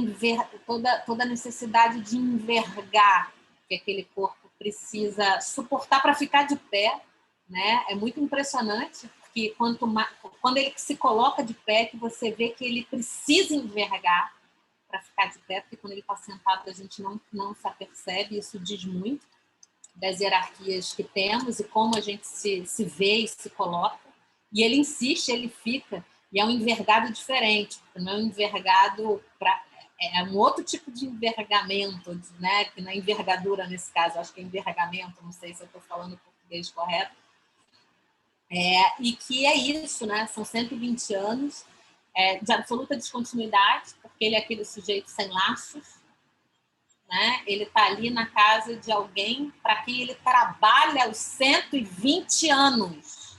a necessidade de envergar que aquele corpo precisa suportar para ficar de pé, né? É muito impressionante, porque quando ele se coloca de pé, que você vê que ele precisa envergar para ficar de pé, porque quando ele está sentado a gente não se apercebe. Isso diz muito das hierarquias que temos e como a gente se vê e se coloca. E ele insiste, ele fica, e é um envergado diferente, não é um envergado é um outro tipo de envergamento, né? Que não é envergadura nesse caso, acho que é envergamento, não sei se eu estou falando o português correto. E que é isso, né? São 120 anos de absoluta descontinuidade, porque ele é aquele sujeito sem laços, né? Ele está ali na casa de alguém para quem ele trabalha os 120 anos.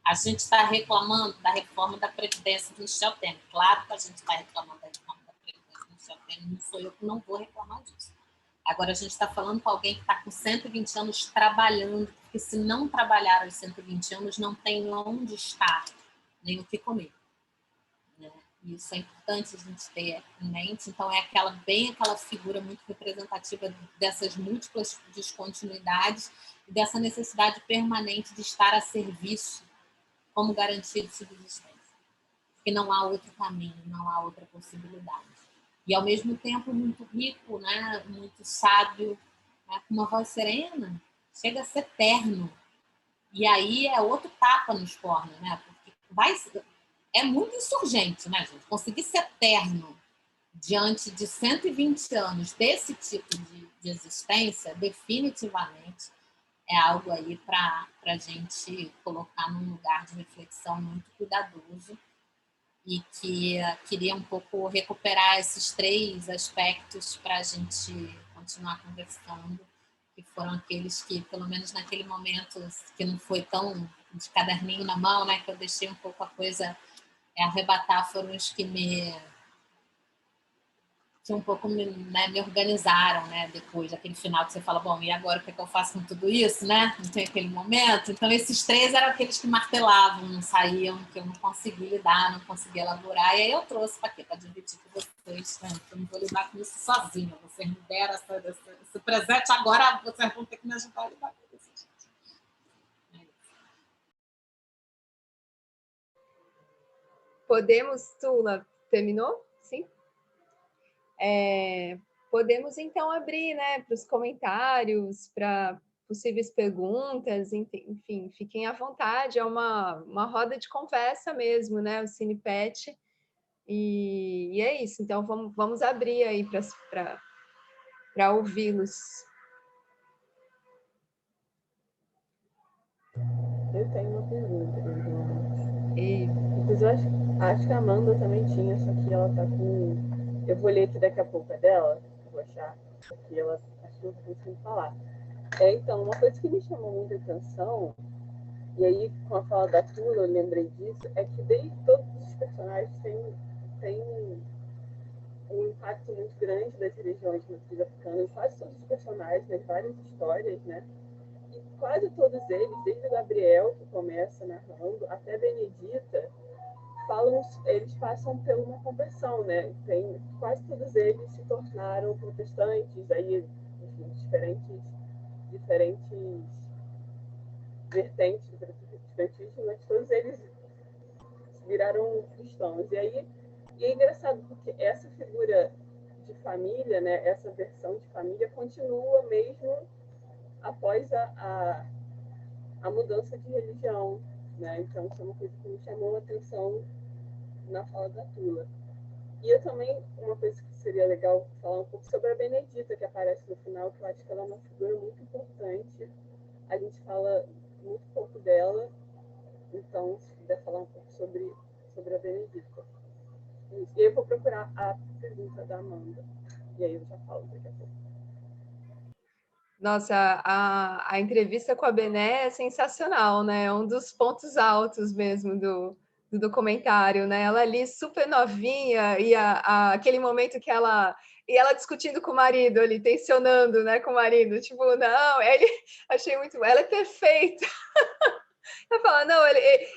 A gente está reclamando da reforma da Previdência do Michel Temer. Claro que a gente está reclamando da reforma da Previdência do Michel Temer, não sou eu que não vou reclamar disso. Agora, a gente está falando com alguém que está com 120 anos trabalhando, porque se não trabalhar aos 120 anos, não tem onde estar, nem o que comer. Né? Isso é importante a gente ter em mente. Então, é aquela figura muito representativa dessas múltiplas descontinuidades e dessa necessidade permanente de estar a serviço como garantia de subsistência. Porque não há outro caminho, não há outra possibilidade. E, ao mesmo tempo, muito rico, né? Muito sábio, né? Com uma voz serena, chega a ser terno. E aí é outro tapa nos cornos, né? Porque é muito insurgente, né, gente? Conseguir ser terno diante de 120 anos desse tipo de existência, definitivamente, é algo aí para a gente colocar num lugar de reflexão muito cuidadoso, e que queria um pouco recuperar esses 3 aspectos para a gente continuar conversando, que foram aqueles que, pelo menos naquele momento, que não foi tão de caderninho na mão, né, que eu deixei um pouco a coisa arrebatar, foram os que um pouco me organizaram, né? Depois daquele final que você fala, bom, e agora o que é que eu faço com tudo isso, né? Não tem aquele momento. Então, esses 3 eram aqueles que martelavam, não saíam, que eu não conseguia lidar, não conseguia elaborar. E aí eu trouxe para quê? Para dividir com vocês, né? Eu não vou lidar com isso sozinha. Vocês me deram esse presente, agora vocês vão ter que me ajudar a lidar com isso. Podemos, Tula, terminou? Sim? Podemos, então, abrir, né, para os comentários, para possíveis perguntas, enfim, fiquem à vontade, é uma roda de conversa mesmo, né, o CinePet, e é isso, então vamos abrir aí para ouvi-los. Eu tenho uma pergunta, inclusive, acho que a Amanda também tinha, só que ela tá com... Eu vou ler aqui daqui a pouco, dela, eu vou achar, porque ela acho que eu não consigo falar. Então, uma coisa que me chamou muita atenção, E aí, com a fala da Tula, eu lembrei disso, é que desde todos os personagens têm um impacto muito grande das religiões de matriz africana, quase todos os personagens, nas várias histórias, né? E quase todos eles, desde o Gabriel, que começa narrando, até Benedita, eles passam por uma conversão, né? Quase todos eles se tornaram protestantes, aí, enfim, diferentes vertentes do protestantismo, mas todos eles viraram cristãos. E é engraçado porque essa figura de família, né, essa versão de família continua mesmo após a mudança de religião, né? Então, isso é uma coisa que me chamou a atenção na fala da Tula. E eu também, uma coisa que seria legal falar um pouco sobre a Benedita, que aparece no final, que eu acho que ela é uma figura muito importante. A gente fala muito pouco dela, então, se puder falar um pouco sobre a Benedita. E eu vou procurar a pergunta da Amanda, e aí eu já falo daqui a pouco. Nossa, a entrevista com a Bené é sensacional, né? É um dos pontos altos mesmo do documentário, né? Ela ali super novinha e aquele momento que ela discutindo com o marido ali, tensionando, né, com o marido, tipo, não, achei muito, ela é perfeita. Ela fala, não,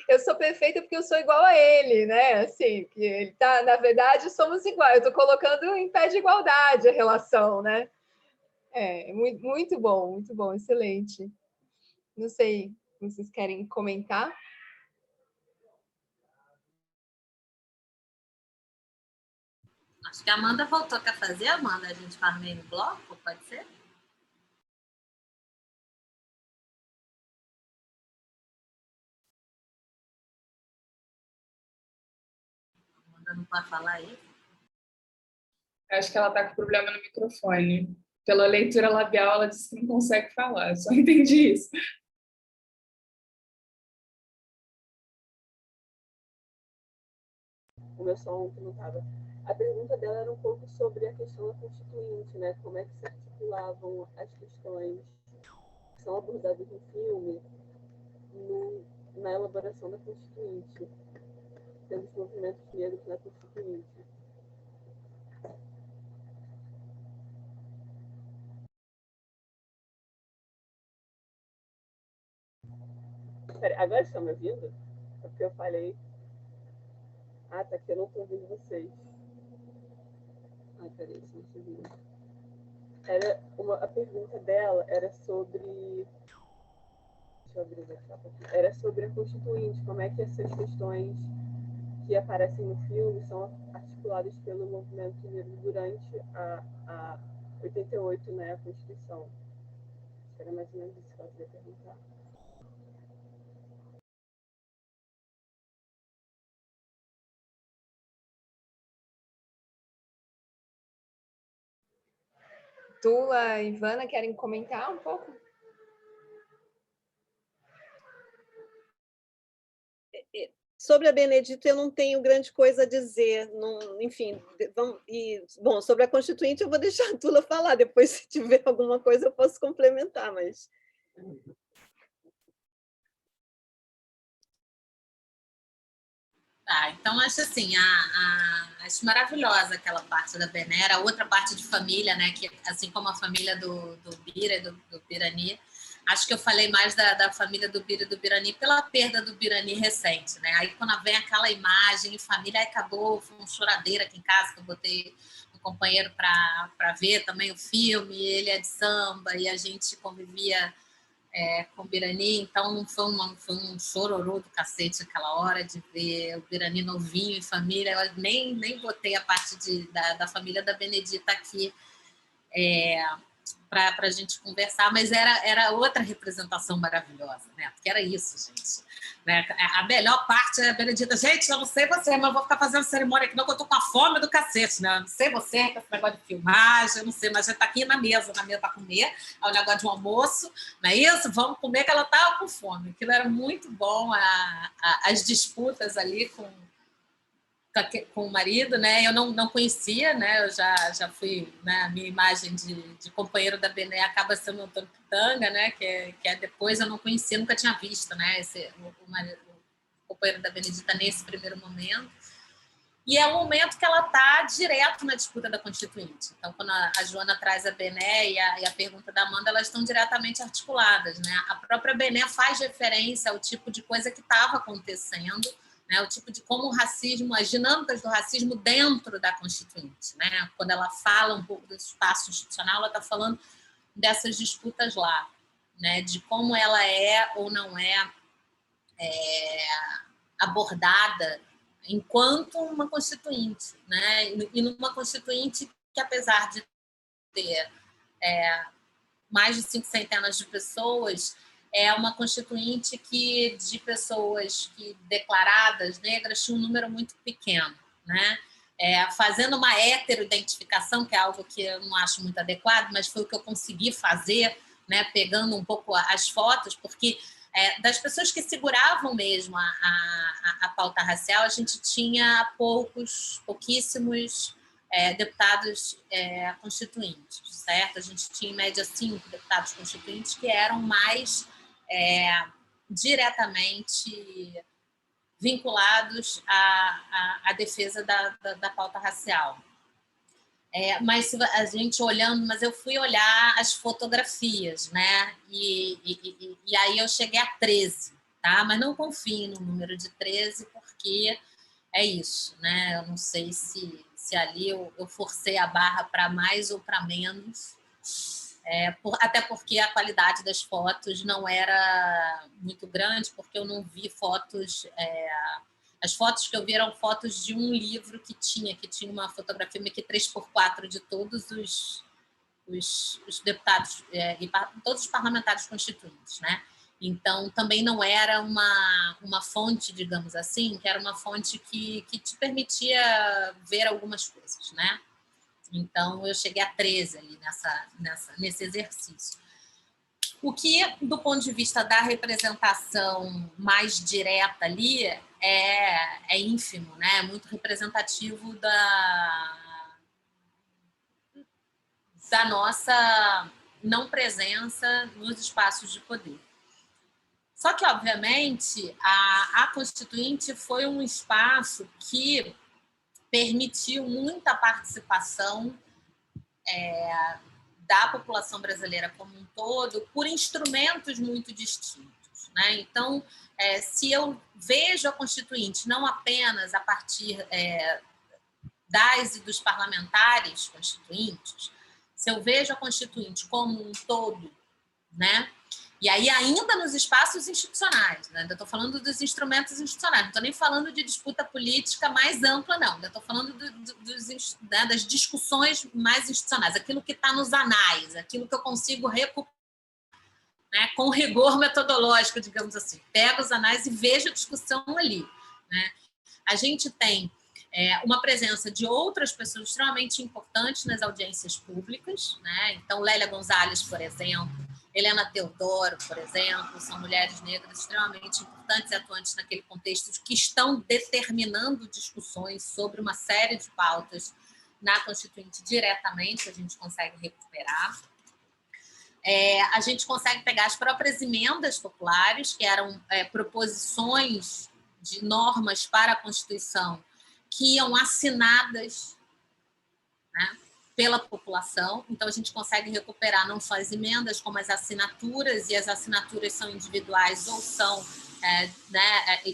eu sou perfeita porque eu sou igual a ele, né? Assim, que ele tá, na verdade, somos iguais. Eu tô colocando em pé de igualdade a relação, né? Muito bom, excelente. Não sei se vocês querem comentar. Acho que a Amanda voltou. Quer fazer, Amanda? A gente faz meio no bloco, pode ser? Amanda não pode falar aí? Acho que ela está com problema no microfone. Pela leitura labial, ela disse que não consegue falar. Eu só entendi isso. O meu som que não estava. A pergunta dela era um pouco sobre a questão da constituinte, né? Como é que se articulavam as questões que são abordadas no filme na elaboração da constituinte, pelos movimentos negros na constituinte. Pera, agora estão me ouvindo? É porque eu falei. Ah, tá aqui, eu não estou ouvindo vocês. Ah, peraí, deixa eu seguir. A pergunta dela era sobre. Deixa eu abrir aqui. Era sobre a Constituinte, como é que essas questões que aparecem no filme são articuladas pelo movimento negro durante a 88, né, a Constituição. Era mais ou menos isso que eu queria perguntar. Tula e Ivana querem comentar um pouco? Sobre a Benedita, eu não tenho grande coisa a dizer. Não, enfim, bom, sobre a Constituinte, eu vou deixar a Tula falar. Depois, se tiver alguma coisa, eu posso complementar, mas... Tá, então acho assim, acho maravilhosa aquela parte da Benera, a outra parte de família, né, que assim como a família do Bira e do Birani, acho que eu falei mais da família do Bira e do Birani pela perda do Birani recente, né, aí quando vem aquela imagem, família, aí acabou, foi uma choradeira aqui em casa, que eu botei o companheiro para ver também o filme, ele é de samba, e a gente convivia com o Birani, então foi um chororô do cacete aquela hora de ver o Birani novinho em família. Eu nem botei a parte da família da Benedita aqui para a gente conversar, mas era outra representação maravilhosa, né? Porque era isso, gente. Né? A melhor parte é a Benedita. Gente, eu não sei você, mas eu vou ficar fazendo cerimônia aqui, não, que eu tô com a fome do cacete, né? Eu não sei você, com esse negócio de filmagem, eu não sei, mas a gente tá aqui na mesa para comer, é um negócio de um almoço, não é isso? Vamos comer, que ela tava com fome. Aquilo era muito bom, as disputas ali com o marido, né? Eu não conhecia, né? Eu já fui, né? A minha imagem de companheiro da Bené acaba sendo o Antônio Pitanga, né? Que é depois eu não conhecia, nunca tinha visto, né? O companheiro da Benedita nesse primeiro momento. E é um momento que ela está direto na disputa da Constituinte. Então, quando a Joana traz a Bené e a pergunta da Amanda, elas estão diretamente articuladas, né? A própria Bené faz referência ao tipo de coisa que estava acontecendo, né? O tipo de como o racismo, as dinâmicas do racismo dentro da Constituinte, né? Quando ela fala um pouco desse espaço institucional, ela está falando dessas disputas lá, né? De como ela é ou não é abordada enquanto uma constituinte, né? E numa constituinte que, apesar de ter mais de 5 centenas de pessoas, é uma constituinte que de pessoas que declaradas negras tinha um número muito pequeno, né? Fazendo uma heteroidentificação, que é algo que eu não acho muito adequado, mas foi o que eu consegui fazer, né? Pegando um pouco as fotos, porque das pessoas que seguravam mesmo a pauta racial, a gente tinha pouquíssimos deputados constituintes, certo? A gente tinha, em média, 5 deputados constituintes que eram mais diretamente vinculados à defesa da pauta racial. Mas a gente olhando, mas eu fui olhar as fotografias, né? E aí eu cheguei a 13, tá? Mas não confio no número de 13, porque é isso, né? Eu não sei se ali eu forcei a barra para mais ou para menos, até porque a qualidade das fotos não era muito grande, porque eu não vi fotos... As fotos que eu vi eram fotos de um livro que tinha uma fotografia meio que 3x4 de todos os deputados e todos os parlamentares constituintes, né? Então, também não era uma fonte, digamos assim, que era uma fonte que te permitia ver algumas coisas, né? Então, eu cheguei a 13 ali nesse exercício. O que, do ponto de vista da representação mais direta ali, é ínfimo, né? É muito representativo da nossa não presença nos espaços de poder. Só que, obviamente, a Constituinte foi um espaço que permitiu muita participação da população brasileira como um todo por instrumentos muito distintos, né? Então, se eu vejo a Constituinte não apenas a partir das e dos parlamentares constituintes, se eu vejo a Constituinte como um todo, né? E aí ainda nos espaços institucionais, né? Eu estou falando dos instrumentos institucionais, não estou nem falando de disputa política mais ampla, não. Eu estou falando das discussões mais institucionais, aquilo que está nos anais, aquilo que eu consigo recuperar, né? Com rigor metodológico, digamos assim. Pego os anais e vejo a discussão ali, né? A gente tem uma presença de outras pessoas extremamente importantes nas audiências públicas, né? Então, Lélia Gonzalez, por exemplo, Helena Teodoro, por exemplo, são mulheres negras extremamente importantes e atuantes naquele contexto que estão determinando discussões sobre uma série de pautas na Constituinte diretamente, a gente consegue recuperar. A gente consegue pegar as próprias emendas populares, que eram proposições de normas para a Constituição, que iam assinadas, né, pela população. Então, a gente consegue recuperar não só as emendas, como as assinaturas, e as assinaturas são individuais ou são...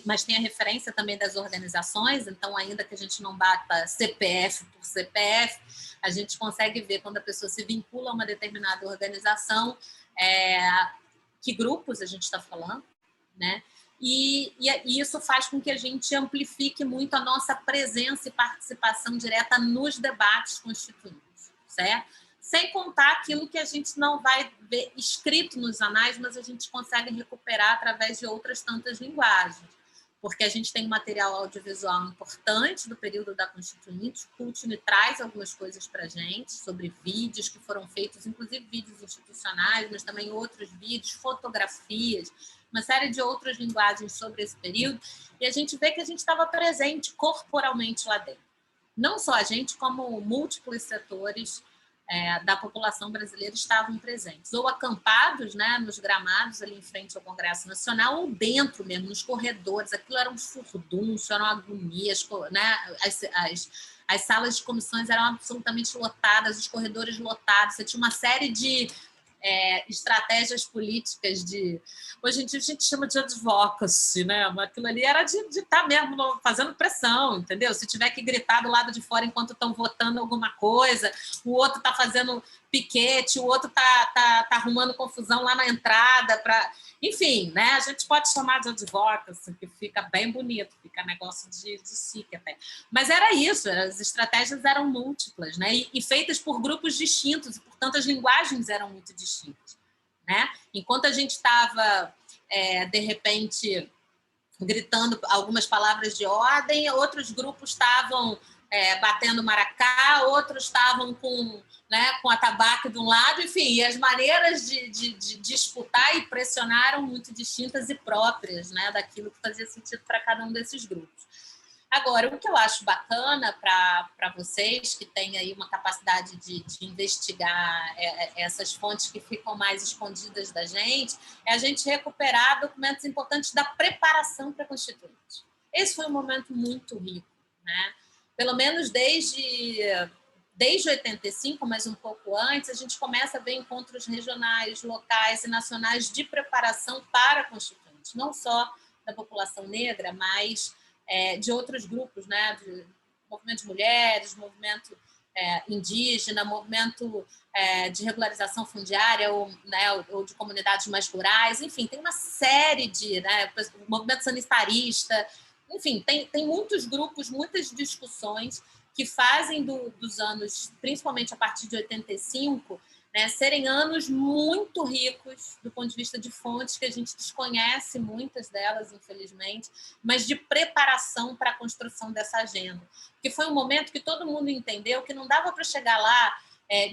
mas tem a referência também das organizações, então, ainda que a gente não bata CPF por CPF, a gente consegue ver quando a pessoa se vincula a uma determinada organização, que grupos a gente está falando, né? E isso faz com que a gente amplifique muito a nossa presença e participação direta nos debates constituintes, certo? Sem contar aquilo que a gente não vai ver escrito nos anais, mas a gente consegue recuperar através de outras tantas linguagens. porque a gente tem um material audiovisual importante do período da Constituinte. O Cultime traz algumas coisas para a gente sobre vídeos que foram feitos, inclusive vídeos institucionais, mas também outros vídeos, fotografias, uma série de outras linguagens sobre esse período, e a gente vê que a gente estava presente corporalmente lá dentro. Não só a gente, como múltiplos setores da população brasileira estavam presentes, ou acampados, né, nos gramados ali em frente ao Congresso Nacional, ou dentro mesmo, nos corredores. Aquilo eram uns furdúncios, eram agonias, né? As salas de comissões eram absolutamente lotadas, os corredores lotados. Você tinha uma série de estratégias políticas de... Hoje em dia a gente chama de advocacy, né? Mas aquilo ali era de estar mesmo fazendo pressão, entendeu? Se tiver que gritar do lado de fora enquanto estão votando alguma coisa, o outro está fazendo piquete, o outro tá arrumando confusão lá na entrada, enfim, né? A gente pode chamar de advocacy, que fica bem bonito, fica negócio de chique até. Mas era isso, as estratégias eram múltiplas, né? E feitas por grupos distintos, e, portanto, as linguagens eram muito distintas, né? Enquanto a gente estava, de repente, gritando algumas palavras de ordem, outros grupos estavam batendo maracá, outros estavam com atabaque de um lado, enfim, e as maneiras de disputar e pressionar eram muito distintas e próprias, né, daquilo que fazia sentido para cada um desses grupos. Agora, o que eu acho bacana para vocês que têm aí uma capacidade de investigar essas fontes que ficam mais escondidas da gente, é a gente recuperar documentos importantes da preparação para a Constituinte. Esse foi um momento muito rico, né? Pelo menos desde 85, mas um pouco antes, a gente começa a ver encontros regionais, locais e nacionais de preparação para a Constituinte, não só da população negra, mas de outros grupos, né? De movimento de mulheres, movimento indígena, movimento de regularização fundiária ou de comunidades mais rurais, enfim, tem uma série de... né, movimento sanitarista, enfim, tem muitos grupos, muitas discussões que fazem dos anos, principalmente a partir de 85, né, serem anos muito ricos do ponto de vista de fontes, que a gente desconhece muitas delas, infelizmente, mas de preparação para a construção dessa agenda. Porque foi um momento que todo mundo entendeu que não dava para chegar lá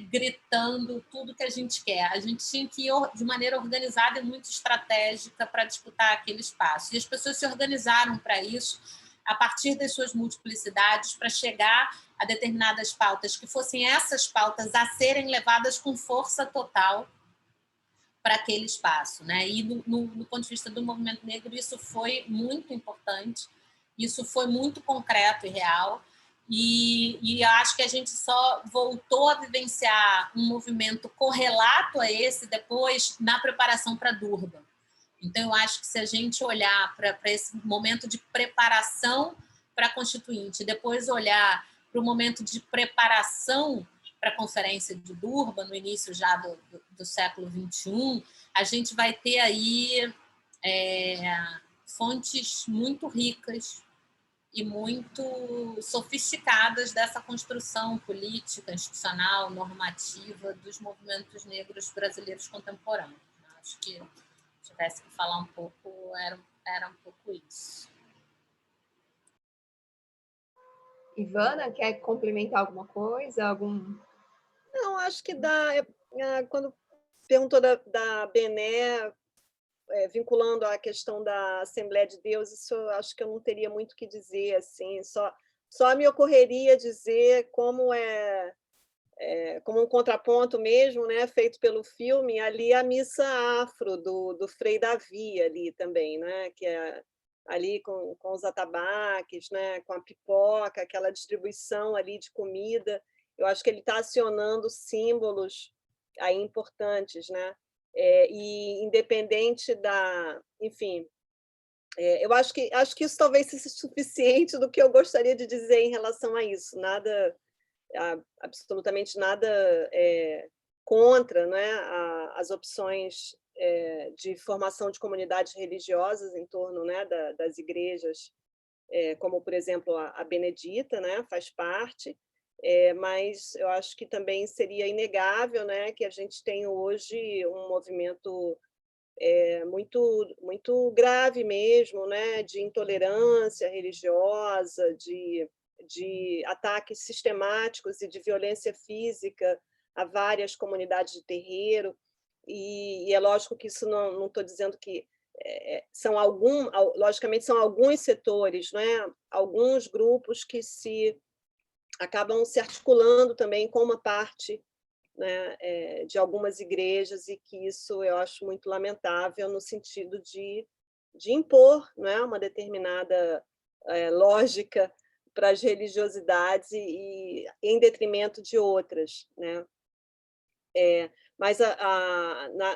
gritando tudo que a gente quer. A gente tinha que ir de maneira organizada e muito estratégica para disputar aquele espaço. E as pessoas se organizaram para isso, a partir das suas multiplicidades, para chegar a determinadas pautas, que fossem essas pautas a serem levadas com força total para aquele espaço, né? E no ponto de vista do movimento negro, isso foi muito importante, isso foi muito concreto e real, e acho que a gente só voltou a vivenciar um movimento correlato a esse depois na preparação para Durban. Então, eu acho que se a gente olhar para esse momento de preparação para a Constituinte, depois olhar para o momento de preparação para a Conferência de Durban, no início já do século XXI, a gente vai ter aí fontes muito ricas e muito sofisticadas dessa construção política, institucional, normativa dos movimentos negros brasileiros contemporâneos. Acho que se tivesse que falar um pouco, era um pouco isso. Ivana, quer complementar alguma coisa? Não, acho que dá. Quando perguntou da Bené, vinculando a questão da Assembleia de Deus, isso eu acho que eu não teria muito o que dizer, assim, só me ocorreria dizer como como um contraponto mesmo, né, feito pelo filme, ali a missa afro do Frei Davi ali também, né, que é ali com os atabaques, né, com a pipoca, aquela distribuição ali de comida. Eu acho que ele está acionando símbolos aí importantes, né? E independente enfim, eu acho que isso talvez seja suficiente do que eu gostaria de dizer em relação a isso. Nada, absolutamente nada contra, né, as opções de formação de comunidades religiosas em torno, né, das igrejas, como, por exemplo, a Benedita, né, faz parte, mas eu acho que também seria inegável, né, que a gente tem hoje um movimento muito grave mesmo, né, de intolerância religiosa, de ataques sistemáticos e de violência física a várias comunidades de terreiro. E é lógico que isso não estou dizendo que logicamente são alguns setores, né, alguns grupos que acabam se articulando também com uma parte, né, de algumas igrejas, e que isso eu acho muito lamentável no sentido de impor, né, uma determinada lógica para as religiosidades e em detrimento de outras, né? Mas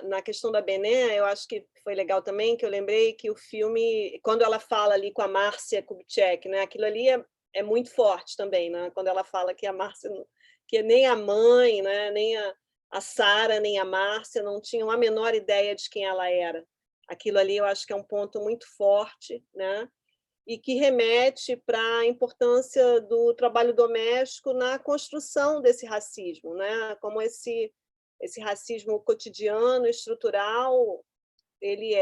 na questão da Bené, eu acho que foi legal também, que eu lembrei que o filme, quando ela fala ali com a Márcia Kubitschek, né, aquilo ali é muito forte também, né, quando ela fala que a Márcia, que nem a mãe, né, nem a Sara, nem a Márcia não tinham a menor ideia de quem ela era. Aquilo ali eu acho que é um ponto muito forte, né, e que remete para a importância do trabalho doméstico na construção desse racismo, né, como esse racismo cotidiano, estrutural, ele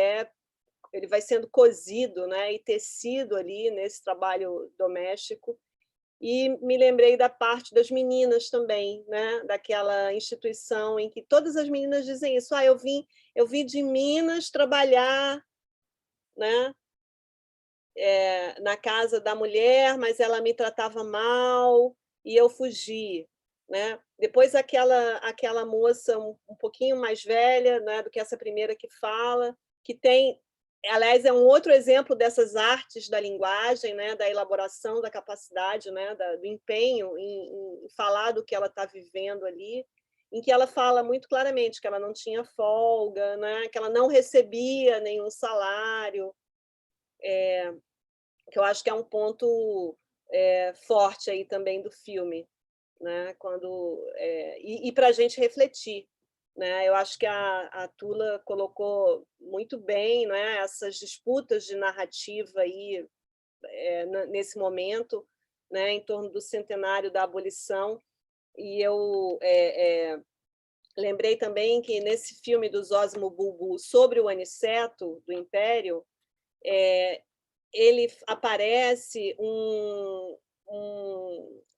vai sendo cozido, né, e tecido ali nesse trabalho doméstico. E me lembrei da parte das meninas também, né, daquela instituição em que todas as meninas dizem isso. Eu vim de Minas trabalhar, né, na casa da mulher, mas ela me tratava mal e eu fugi, né? Depois aquela moça um pouquinho mais velha, né, do que essa primeira que fala, que tem, aliás, é um outro exemplo dessas artes da linguagem, né, da elaboração, da capacidade, né, do empenho em falar do que ela está vivendo ali, em que ela fala muito claramente que ela não tinha folga, né, que ela não recebia nenhum salário, que eu acho que é um ponto forte aí também do filme, né? E para a gente refletir, né? Eu acho que a Tula colocou muito bem, né, essas disputas de narrativa aí nesse momento, né, em torno do centenário da abolição. E eu lembrei também que nesse filme do Zósimo Bulbul sobre o Aniceto do Império, ele aparece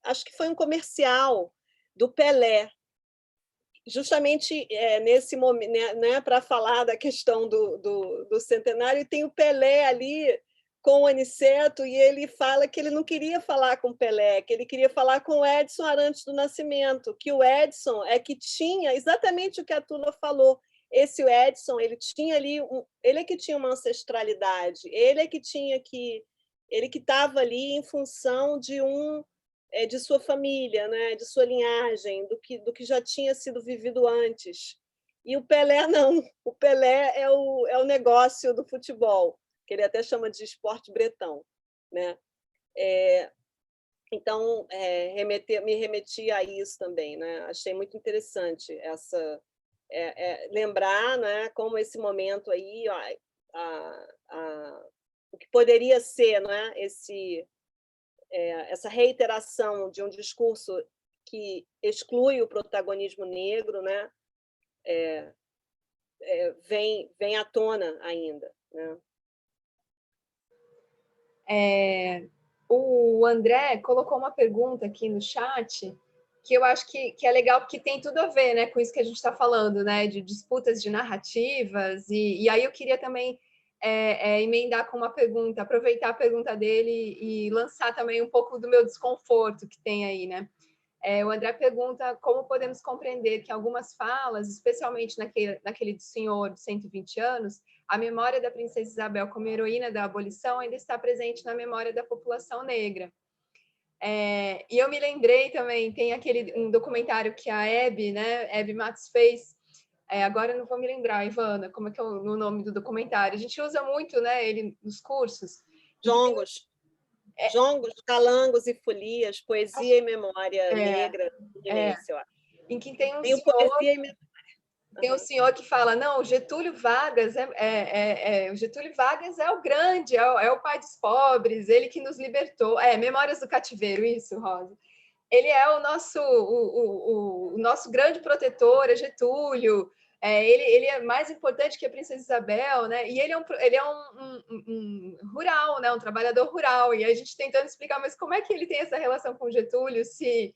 acho que foi um comercial do Pelé, justamente nesse momento, né, para falar da questão do centenário, e tem o Pelé ali com o Aniceto, e ele fala que ele não queria falar com o Pelé, que ele queria falar com o Edson Arantes do Nascimento, que o Edson é que tinha exatamente o que a Tula falou. Esse Edson, ele tinha ali, ele é que tinha uma ancestralidade, ele que estava ali em função de sua família, né, de sua linhagem, do que já tinha sido vivido antes. E o Pelé não, o Pelé é o negócio do futebol, que ele até chama de esporte bretão, né? Então, me remeti a isso também, né? Achei muito interessante lembrar, né, como esse momento aí, o que poderia ser, né, essa reiteração de um discurso que exclui o protagonismo negro, né, vem à tona ainda, né? O André colocou uma pergunta aqui no chat que eu acho que é legal, porque tem tudo a ver, né, com isso que a gente está falando, né, de disputas de narrativas, e aí eu queria também emendar com uma pergunta, aproveitar a pergunta dele e lançar também um pouco do meu desconforto que tem aí, né? O André pergunta como podemos compreender que algumas falas, especialmente naquele do senhor de 120 anos, a memória da princesa Isabel como heroína da abolição ainda está presente na memória da população negra. E eu me lembrei também, tem um documentário que a Hebe, né, Hebe Matos fez, agora eu não vou me lembrar, Ivana, como é que é o nome do documentário? A gente usa muito, né, ele nos cursos. Jongos, Calangos e Folias, Poesia e Memória Negra Fluminense, eu acho. Em que tem Tem Poesia e Memória. Tem um senhor que fala, não, Getúlio Vargas o Getúlio Vargas é o grande, é o pai dos pobres, ele que nos libertou. Memórias do Cativeiro, isso, Rosa. Ele é o nosso grande protetor, é Getúlio. Ele é mais importante que a Princesa Isabel, né? E ele é um rural, né? Um trabalhador rural. E a gente tentando explicar, mas como é que ele tem essa relação com Getúlio se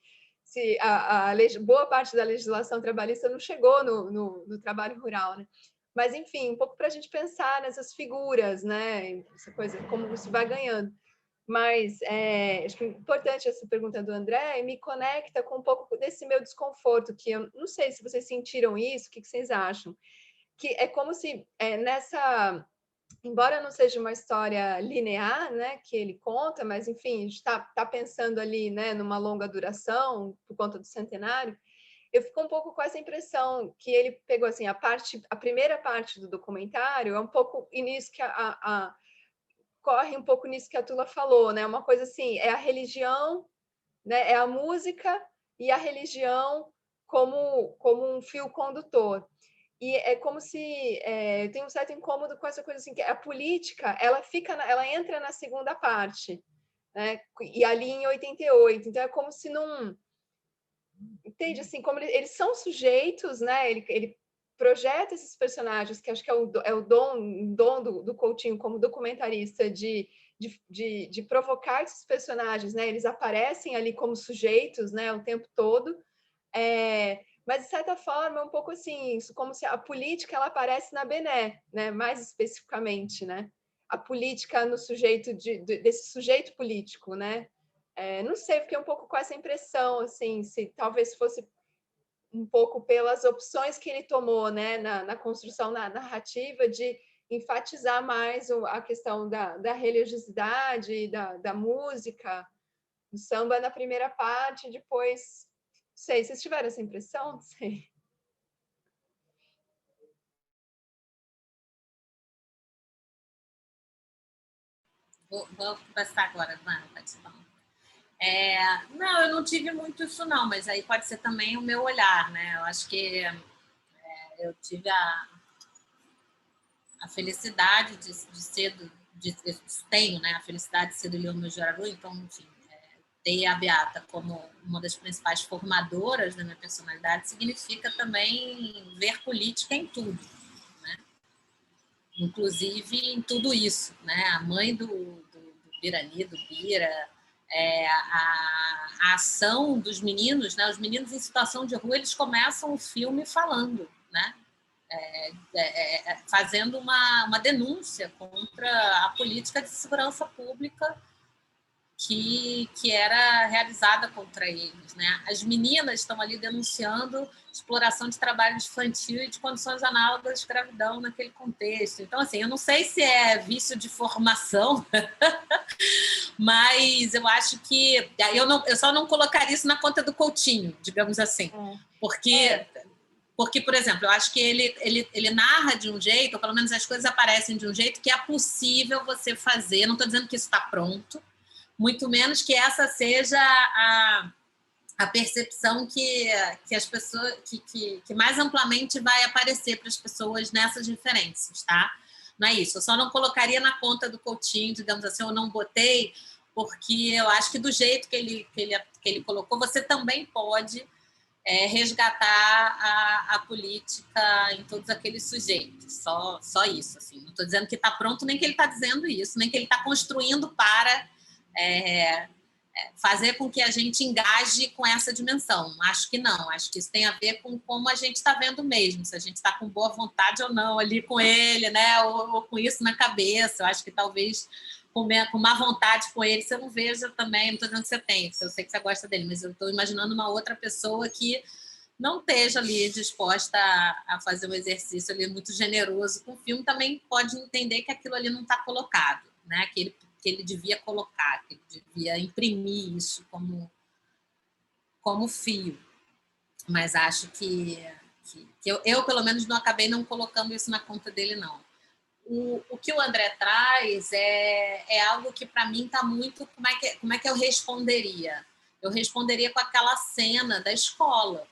boa parte da legislação trabalhista não chegou no trabalho rural, né? Mas, enfim, um pouco para a gente pensar nessas figuras, né? Essa coisa, como isso vai ganhando. Mas acho que é importante essa pergunta do André e me conecta com um pouco desse meu desconforto, que eu não sei se vocês sentiram isso, o que vocês acham? Que é como se nessa... Embora não seja uma história linear, né, que ele conta, mas, enfim, a gente está pensando ali, né, numa longa duração, por conta do centenário, eu fico um pouco com essa impressão que ele pegou, assim, a primeira parte do documentário é um pouco nisso que corre um pouco nisso que a Tula falou, né? Uma coisa assim, é a religião, né? É a música e a religião como um fio condutor. E é como se eu tenho um certo incômodo com essa coisa assim, que a política ela entra na segunda parte, né? E ali em 88. Então é como se não... Entende? Assim, como eles são sujeitos, né? Ele projeta esses personagens, que acho que é o dom do Coutinho como documentarista de provocar esses personagens, né? Eles aparecem ali como sujeitos, né? O tempo todo. Mas, de certa forma, é um pouco assim, como se a política ela aparece na Bené, né? Mais especificamente, né? A política no sujeito desse sujeito político, né? Não sei, fiquei um pouco com essa impressão, assim, se talvez fosse um pouco pelas opções que ele tomou, né, na construção narrativa, de enfatizar mais a questão da religiosidade, da música, do samba na primeira parte, depois... Não sei, vocês tiveram essa impressão? Não sei. Vou começar agora, Mano, pode ser bom. Não, eu não tive muito isso não, mas aí pode ser também o meu olhar, né? Eu acho que eu tive a felicidade de ser tenho, né? A felicidade de ser do Leão de Araru, então, enfim, ter a Beata como uma das principais formadoras da minha personalidade significa também ver política em tudo, né? Inclusive em tudo isso, né? A mãe do Birani, do Bira, a ação dos meninos, né? Os meninos em situação de rua, eles começam o filme falando, né? Fazendo uma denúncia contra a política de segurança pública que era realizada contra eles, né? As meninas estão ali denunciando exploração de trabalho infantil e de condições análogas à escravidão naquele contexto. Então, assim, eu não sei se é vício de formação, mas eu acho que eu só não colocaria isso na conta do Coutinho, digamos assim, porque, por exemplo, eu acho que ele narra de um jeito, ou pelo menos as coisas aparecem de um jeito que é possível você fazer. Não estou dizendo que isso está pronto, muito menos que essa seja a percepção que as pessoas que mais amplamente vai aparecer para as pessoas nessas diferenças, tá? Não é isso. Eu só não colocaria na conta do Coutinho, digamos assim, eu não botei, porque eu acho que do jeito que ele colocou, você também pode resgatar a política em todos aqueles sujeitos. Só isso. Assim. Não estou dizendo que está pronto, nem que ele está dizendo isso, nem que ele está construindo para fazer com que a gente engaje com essa dimensão. Acho que não. Acho que isso tem a ver com como a gente está vendo mesmo, se a gente está com boa vontade ou não ali com ele, né? ou com isso na cabeça. Eu acho que talvez com má vontade com ele, você não veja também, não estou dizendo que você tem, eu sei que você gosta dele, mas eu estou imaginando uma outra pessoa que não esteja ali disposta a fazer um exercício ali muito generoso com o filme, também pode entender que aquilo ali não está colocado, né? Que ele devia colocar, que ele devia imprimir isso como fio. Mas acho que eu, pelo menos, não acabei não colocando isso na conta dele, não. O que o André traz é algo que, para mim, está muito... Como é que eu responderia? Eu responderia com aquela cena da escola.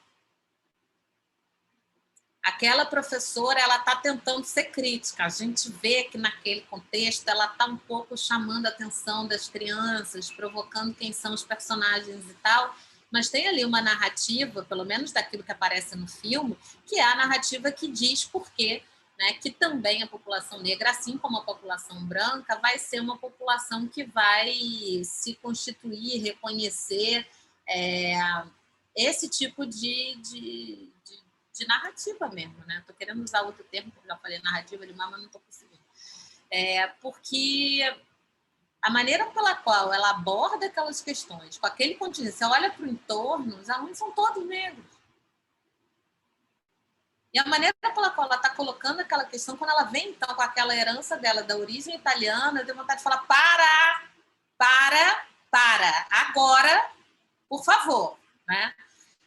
Aquela professora, ela está tentando ser crítica. A gente vê que, naquele contexto, ela está um pouco chamando a atenção das crianças, provocando quem são os personagens e tal. mas tem ali uma narrativa, pelo menos daquilo que aparece no filme, que é a narrativa que diz por quê, né, que também a população negra, assim como a população branca, vai ser uma população que vai se constituir, reconhecer esse tipo de narrativa mesmo. Estou querendo usar outro termo, porque eu já falei narrativa demais, mas não estou conseguindo. Porque a maneira pela qual ela aborda aquelas questões, com aquele contingente, você olha para o entorno, os alunos são todos negros. E a maneira pela qual ela está colocando aquela questão, quando ela vem, então, com aquela herança dela, da origem italiana, eu tenho vontade de falar, para, agora, por favor, né?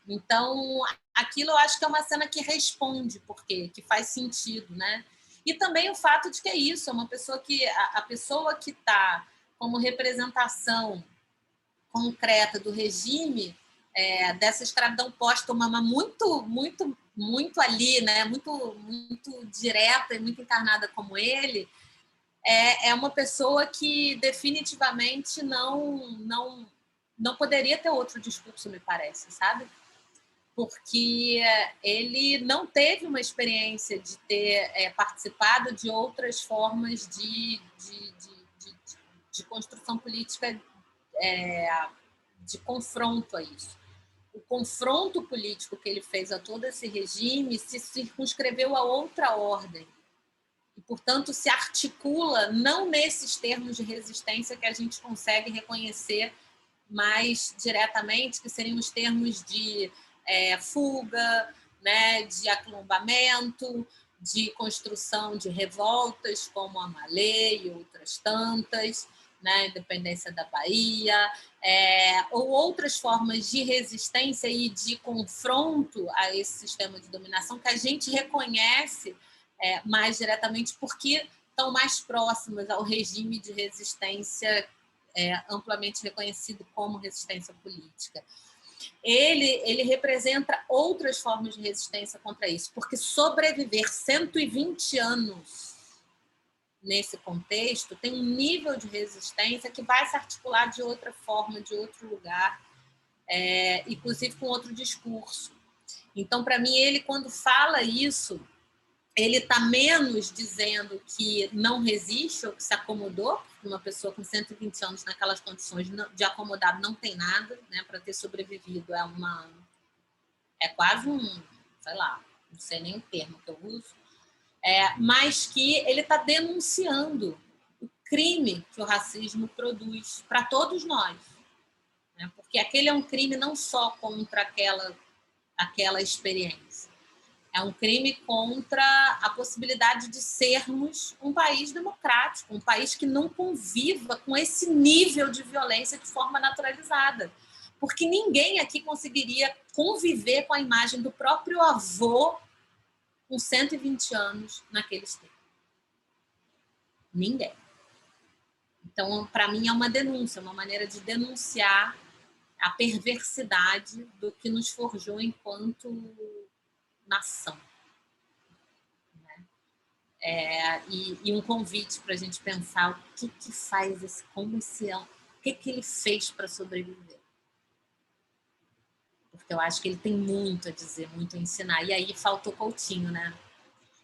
Então, aquilo eu acho que é uma cena que responde, porque que faz sentido, né? E também o fato de que é isso, é uma pessoa que a pessoa que está como representação concreta do regime dessa escravidão póstuma muito ali, né? muito direta e muito encarnada como ele, é uma pessoa que definitivamente não poderia ter outro discurso, me parece, sabe? Porque ele não teve uma experiência de ter participado de outras formas de construção política, de confronto a isso. O confronto político que ele fez a todo esse regime se circunscreveu a outra ordem e, portanto, se articula não nesses termos de resistência que a gente consegue reconhecer mais diretamente, que seriam os termos de fuga, né, de aquilombamento, de construção de revoltas, como a Malê e outras tantas, né, independência da Bahia, ou outras formas de resistência e de confronto a esse sistema de dominação que a gente reconhece mais diretamente porque estão mais próximas ao regime de resistência amplamente reconhecido como resistência política. Ele representa outras formas de resistência contra isso, porque sobreviver 120 anos nesse contexto tem um nível de resistência que vai se articular de outra forma, de outro lugar, inclusive com outro discurso. Então, para mim, ele, quando fala isso, ele está menos dizendo que não resiste ou que se acomodou, porque uma pessoa com 120 anos naquelas condições de acomodado não tem nada, né? Para ter sobrevivido é quase sei lá, não sei nem o termo que eu uso, mas que ele está denunciando o crime que o racismo produz para todos nós, né? Porque aquele é um crime não só contra aquela experiência, é um crime contra a possibilidade de sermos um país democrático, um país que não conviva com esse nível de violência de forma naturalizada. Porque ninguém aqui conseguiria conviver com a imagem do próprio avô com 120 anos naqueles tempos. Ninguém. Então, para mim, é uma denúncia, uma maneira de denunciar a perversidade do que nos forjou enquanto nação. E um convite para a gente pensar o que faz o que ele fez para sobreviver. Porque eu acho que ele tem muito a dizer, muito a ensinar. E aí faltou Coutinho, né?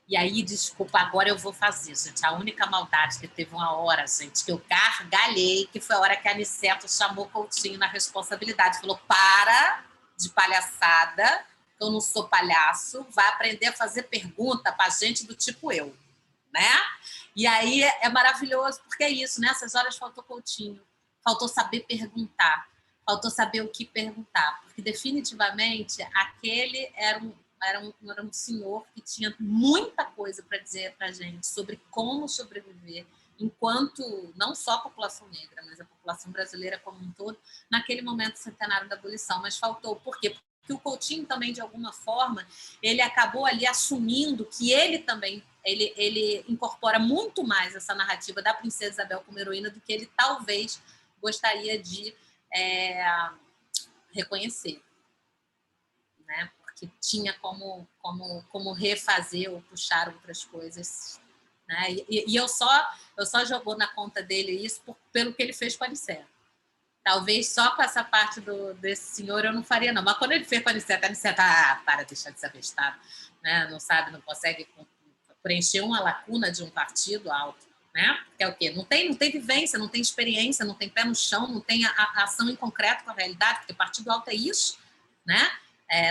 E aí, desculpa, agora eu vou fazer, gente. A única maldade que teve uma hora, gente, que eu gargalhei, que foi a hora que a Aniceto chamou Coutinho na responsabilidade. Falou, para de palhaçada, que eu não sou palhaço, vai aprender a fazer pergunta para gente do tipo eu, né? E aí é maravilhoso, porque é isso, nessas horas faltou Coutinho, faltou saber perguntar, faltou saber o que perguntar, porque definitivamente aquele era um senhor que tinha muita coisa para dizer para a gente sobre como sobreviver enquanto, não só a população negra, mas a população brasileira como um todo, naquele momento centenário da abolição. Mas faltou, por quê? Porque o Coutinho também, de alguma forma, ele acabou ali assumindo que ele também, ele incorpora muito mais essa narrativa da princesa Isabel como heroína do que ele talvez gostaria de reconhecer, né? Porque tinha como refazer ou puxar outras coisas, né? E eu só jogou na conta dele isso pelo que ele fez com a Aniceto. Talvez só com essa parte desse senhor eu não faria, não. Mas quando ele fez com a Aniceta, para deixar de ser abestado, né? Não sabe, não consegue preencher uma lacuna de um partido alto, né? Que é o quê? Não tem vivência, não tem experiência, não tem pé no chão, não tem a ação em concreto com a realidade, porque partido alto é isso, né?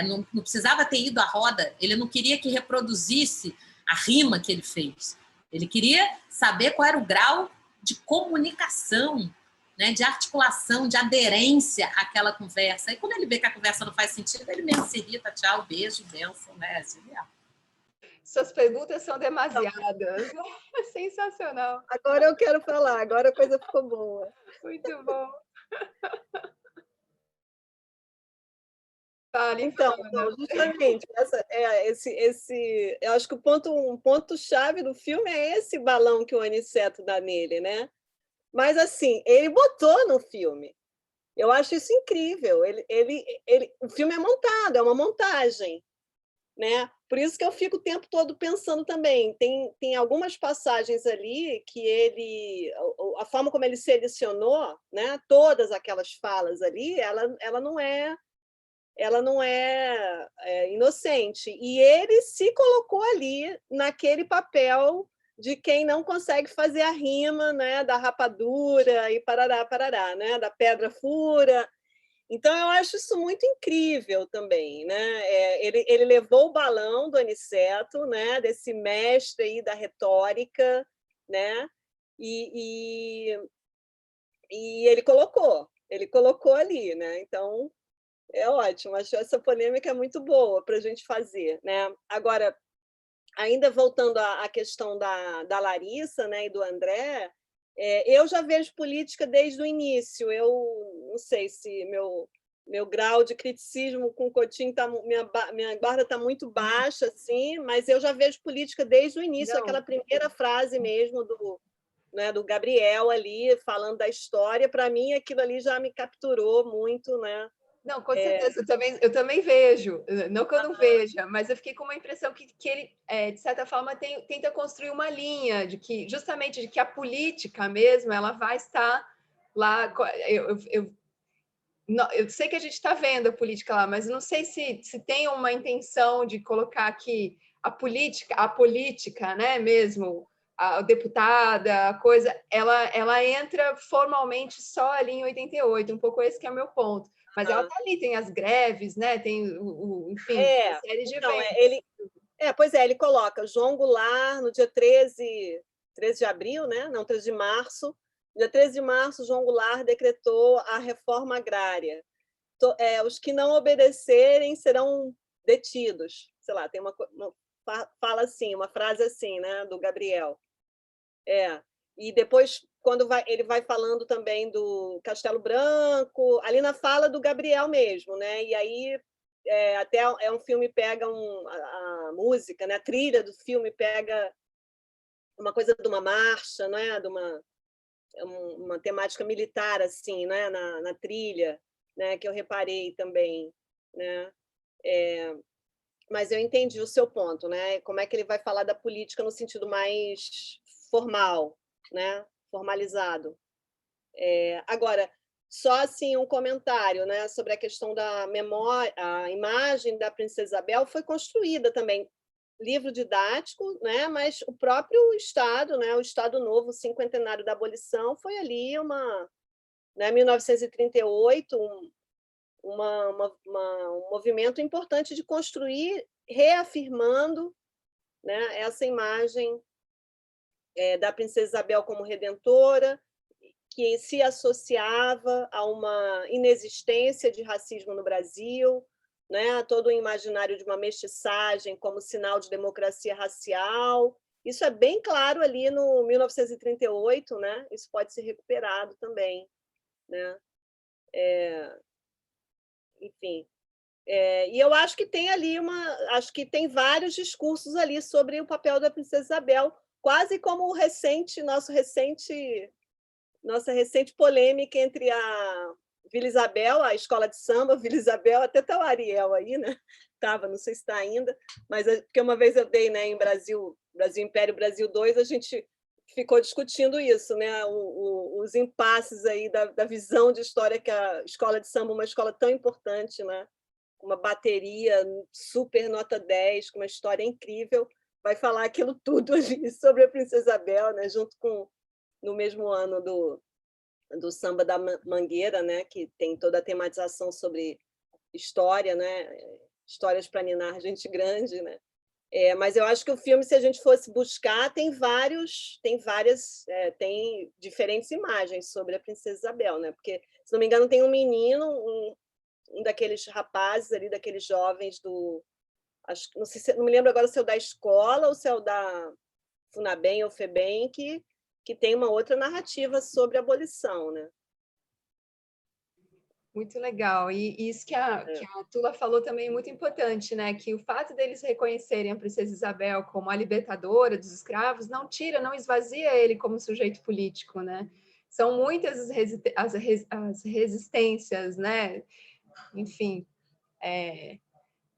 Não precisava ter ido à roda, ele não queria que reproduzisse a rima que ele fez. Ele queria saber qual era o grau de comunicação, né, de articulação, de aderência àquela conversa. E quando ele vê que a conversa não faz sentido, ele mesmo se irrita, tchau, beijo, bênção, né? Suas perguntas são demasiadas. Sensacional. Agora eu quero falar, agora a coisa ficou boa. Muito bom. Fale, então, justamente, eu acho que um ponto-chave do filme é esse balão que o Aniceto dá nele, né? Mas, assim, ele botou no filme. Eu acho isso incrível. O filme é montado, é uma montagem, né? Por isso que eu fico o tempo todo pensando também. Tem algumas passagens ali que a forma como ele selecionou, né? Todas aquelas falas ali, ela não é inocente. E ele se colocou ali naquele papel de quem não consegue fazer a rima, né, da rapadura e parará, parará, né, da pedra fura. Então, eu acho isso muito incrível também, né? Ele levou o balão do Aniceto, né, desse mestre aí da retórica, né, e ele colocou ali, né? Então, é ótimo, acho essa polêmica muito boa para a gente fazer, né? Agora, ainda voltando à questão da Larissa, né, e do André, eu já vejo política desde o início. Eu não sei se meu grau de criticismo com o Coutinho minha guarda está muito baixa, assim, mas eu já vejo política desde o início, aquela primeira frase mesmo do Gabriel ali falando da história. Para mim, aquilo ali já me capturou muito, né? Não, com certeza, eu também vejo, não que eu não veja, mas eu fiquei com uma impressão que ele, de certa forma, tenta construir uma linha justamente de que a política mesmo, ela vai estar lá. Eu sei que a gente está vendo a política lá, mas eu não sei se tem uma intenção de colocar aqui a política, né, mesmo, a deputada, a coisa, ela entra formalmente só ali em 88, um pouco esse que é o meu ponto. Mas ela está ali, tem as greves, né? Tem enfim, uma série de eventos. Pois é, ele coloca João Goulart no dia 13 de abril, né? Não, 13 de março. Dia 13 de março, João Goulart decretou a reforma agrária. Os que não obedecerem serão detidos. Sei lá, tem fala assim, uma frase assim, né? Do Gabriel. E depois, quando ele vai falando também do Castelo Branco, ali na fala do Gabriel mesmo, né? E aí até um filme pega a música, né? A trilha do filme pega uma coisa de uma marcha, né? De uma temática militar assim, né? Na trilha, né? Que eu reparei também, né? Mas eu entendi o seu ponto, né? Como é que ele vai falar da política no sentido mais formal, né? Formalizado. Agora, só assim um comentário, né, sobre a questão da memória, a imagem da Princesa Isabel foi construída também, livro didático, né, mas o próprio Estado, né, o Estado Novo, o cinquentenário da abolição, foi ali 1938, um movimento importante de construir, reafirmando, né, essa imagem da Princesa Isabel como redentora, que se associava a uma inexistência de racismo no Brasil, né? Todo o imaginário de uma mestiçagem como sinal de democracia racial. Isso é bem claro ali no 1938, né? Isso pode ser recuperado também, né? Enfim. E eu acho que tem ali acho que tem vários discursos ali sobre o papel da Princesa Isabel, quase como nossa recente polêmica entre a Vila Isabel, a escola de samba, Vila Isabel, até está o Ariel aí, né? Estava, não sei se está ainda, mas porque uma vez eu dei, né, em Brasil Império, Brasil 2, a gente ficou discutindo isso, né? Os impasses aí da visão de história que a escola de samba, uma escola tão importante, né? Uma bateria super nota 10, com uma história incrível, vai falar aquilo tudo ali sobre a Princesa Isabel, né? Junto com, no mesmo ano do Samba da Mangueira, né? Que tem toda a tematização sobre história, né? Histórias para ninar gente grande, né? Mas eu acho que o filme, se a gente fosse buscar, tem diferentes imagens sobre a Princesa Isabel, né? Porque, se não me engano, tem um menino, um daqueles rapazes ali, daqueles jovens não sei não me lembro agora se é o da escola ou se é o da Funabem ou Febem, que tem uma outra narrativa sobre a abolição, né? Muito legal. E isso que a Tula falou também é muito importante, né? Que o fato deles reconhecerem a Princesa Isabel como a libertadora dos escravos não tira, não esvazia ele como sujeito político, né? São muitas as resistências, né? Enfim,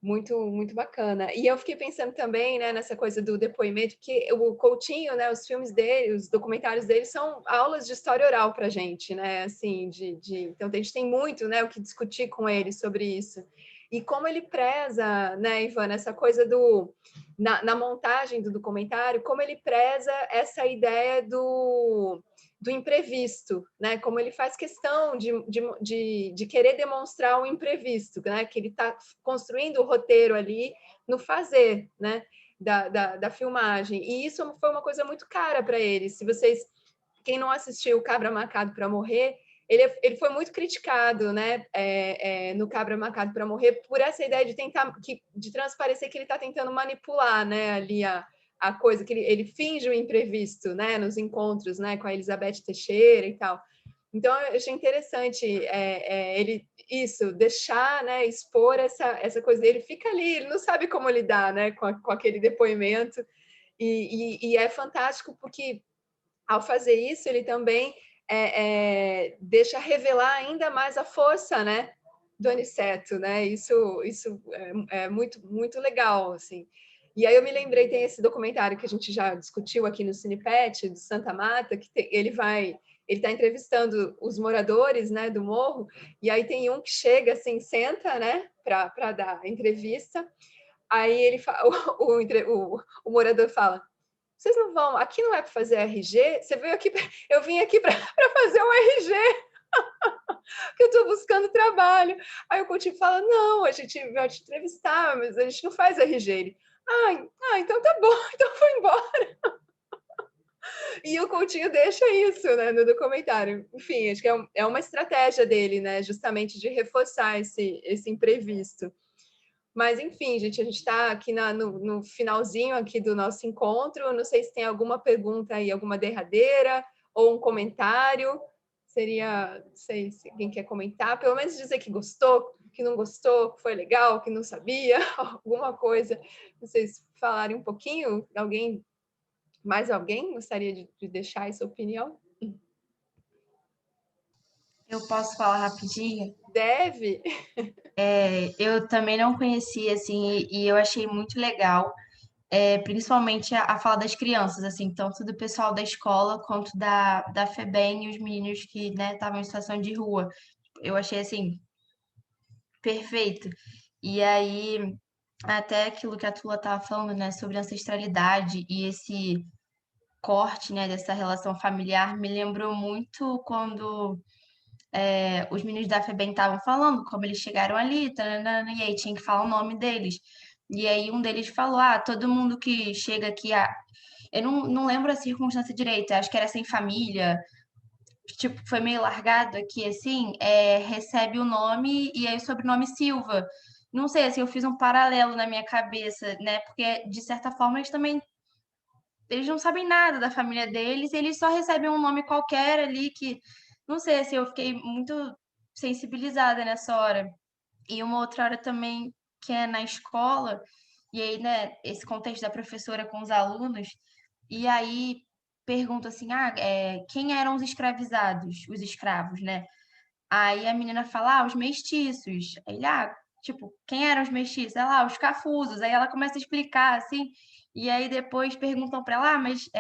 muito, muito bacana. E eu fiquei pensando também, né, nessa coisa do depoimento, que o Coutinho, né, os filmes dele, os documentários dele são aulas de história oral para a gente, né, assim, então a gente tem muito, né, o que discutir com ele sobre isso. E como ele preza, né, Ivana, essa coisa na montagem do documentário, como ele preza essa ideia do imprevisto, né? Como ele faz questão de querer demonstrar o imprevisto, né? Que ele está construindo o roteiro ali no fazer, né? Da filmagem. E isso foi uma coisa muito cara para ele. Quem não assistiu Cabra Marcado para Morrer, ele foi muito criticado, né? No Cabra Marcado para Morrer, por essa ideia de tentar, de transparecer que ele está tentando manipular, né? Ali a coisa que ele finge o imprevisto, né, nos encontros, né, com a Elizabeth Teixeira e tal. Então, eu achei interessante ele deixar, né, expor essa coisa dele. Fica ali, ele não sabe como lidar, né, com aquele depoimento. E é fantástico porque, ao fazer isso, ele também deixa revelar ainda mais a força, né, do Aniceto, né? Isso é muito, muito legal, assim. E aí eu me lembrei, tem esse documentário que a gente já discutiu aqui no Cinepet, do Santa Mata, que ele está entrevistando os moradores, né, do morro, e aí tem um que chega assim, senta, né, para dar entrevista, aí o morador fala: vocês não vão, aqui não é para fazer RG, você veio aqui, eu vim aqui para fazer um RG, que eu estou buscando trabalho. Aí o Coutinho fala: não, a gente vai te entrevistar, mas a gente não faz RG. Ele: então tá bom, então vou embora. E o Coutinho deixa isso, né, no documentário. Enfim, acho que é uma estratégia dele, né, justamente de reforçar esse imprevisto. Mas, enfim, gente, a gente está aqui no finalzinho aqui do nosso encontro. Não sei se tem alguma pergunta aí, alguma derradeira ou um comentário. Não sei se alguém quer comentar, pelo menos dizer que gostou, que não gostou, que foi legal, que não sabia, alguma coisa. Vocês falarem um pouquinho? Mais alguém gostaria de deixar essa opinião? Eu posso falar rapidinho? Deve. Eu também não conhecia, assim, e eu achei muito legal, principalmente a fala das crianças, assim, tanto do pessoal da escola quanto da FEBEM e os meninos que, né, estavam em situação de rua. Eu achei, assim, perfeito. E aí, até aquilo que a Tula estava falando, né, sobre ancestralidade e esse corte, né, dessa relação familiar, me lembrou muito quando os meninos da FEBEM estavam falando como eles chegaram ali, taranana, e aí tinha que falar o nome deles. E aí um deles falou: todo mundo que chega aqui, eu não lembro a circunstância direita, acho que era sem família, tipo, foi meio largado aqui, assim, recebe o nome e aí o sobrenome Silva. Não sei, assim, eu fiz um paralelo na minha cabeça, né? Porque, de certa forma, eles não sabem nada da família deles, eles só recebem um nome qualquer ali que, não sei, assim, eu fiquei muito sensibilizada nessa hora. E uma outra hora também, que é na escola, e aí, né, esse contexto da professora com os alunos, e aí pergunta assim, quem eram os escravizados, os escravos, né? Aí a menina fala, os mestiços. Aí ele, tipo, quem eram os mestiços? Ela, os cafusos. Aí ela começa a explicar, assim, E aí depois perguntam para ela, mas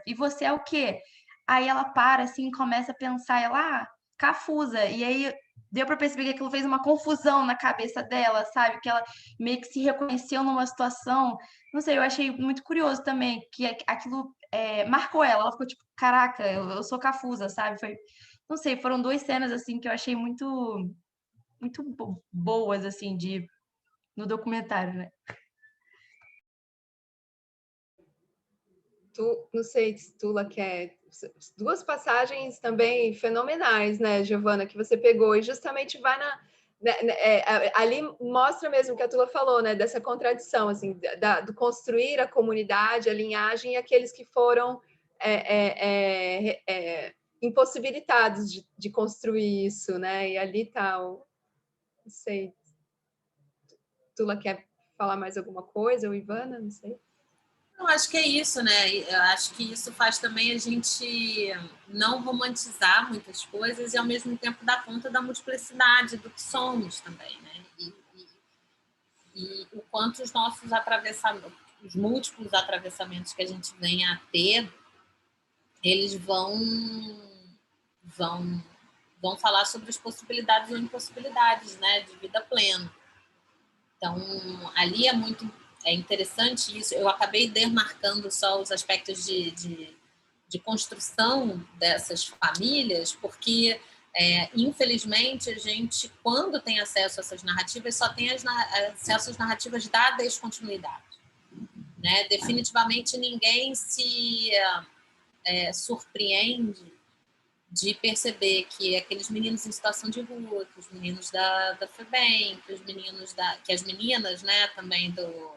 e você é o quê? Aí ela para, assim, começa a pensar, ela, Cafusa. E aí deu para perceber que aquilo fez uma confusão na cabeça dela, sabe? Que ela meio que se reconheceu numa situação. Não sei, eu achei muito curioso também, que aquilo marcou ela. Ela ficou tipo, caraca, eu sou Cafusa, sabe? Foi, não sei, foram duas cenas, assim, que eu achei muito boas, assim, no documentário, né? Não sei se Tula quer. Duas passagens também fenomenais, né, Giovana, que você pegou, e justamente vai ali mostra mesmo o que a Tula falou, né, dessa contradição, assim, do construir a comunidade, a linhagem, e aqueles que foram impossibilitados de construir isso, né, e ali tá, não sei, Tula quer falar mais alguma coisa, ou Ivana, não sei. Eu acho que é isso, né? Eu acho que isso faz também a gente não romantizar muitas coisas e, ao mesmo tempo, dar conta da multiplicidade do que somos também, né? E o quanto os nossos atravessamentos, os múltiplos atravessamentos que a gente vem a ter, eles vão falar sobre as possibilidades ou impossibilidades, né, de vida plena. Então, ali é interessante isso. Eu acabei demarcando só os aspectos de construção dessas famílias, porque, infelizmente, a gente, quando tem acesso a essas narrativas, só tem acesso às narrativas da descontinuidade. Né? Definitivamente, ninguém se surpreende de perceber que aqueles meninos em situação de rua, que os meninos da FEBEM, que as meninas, né, também do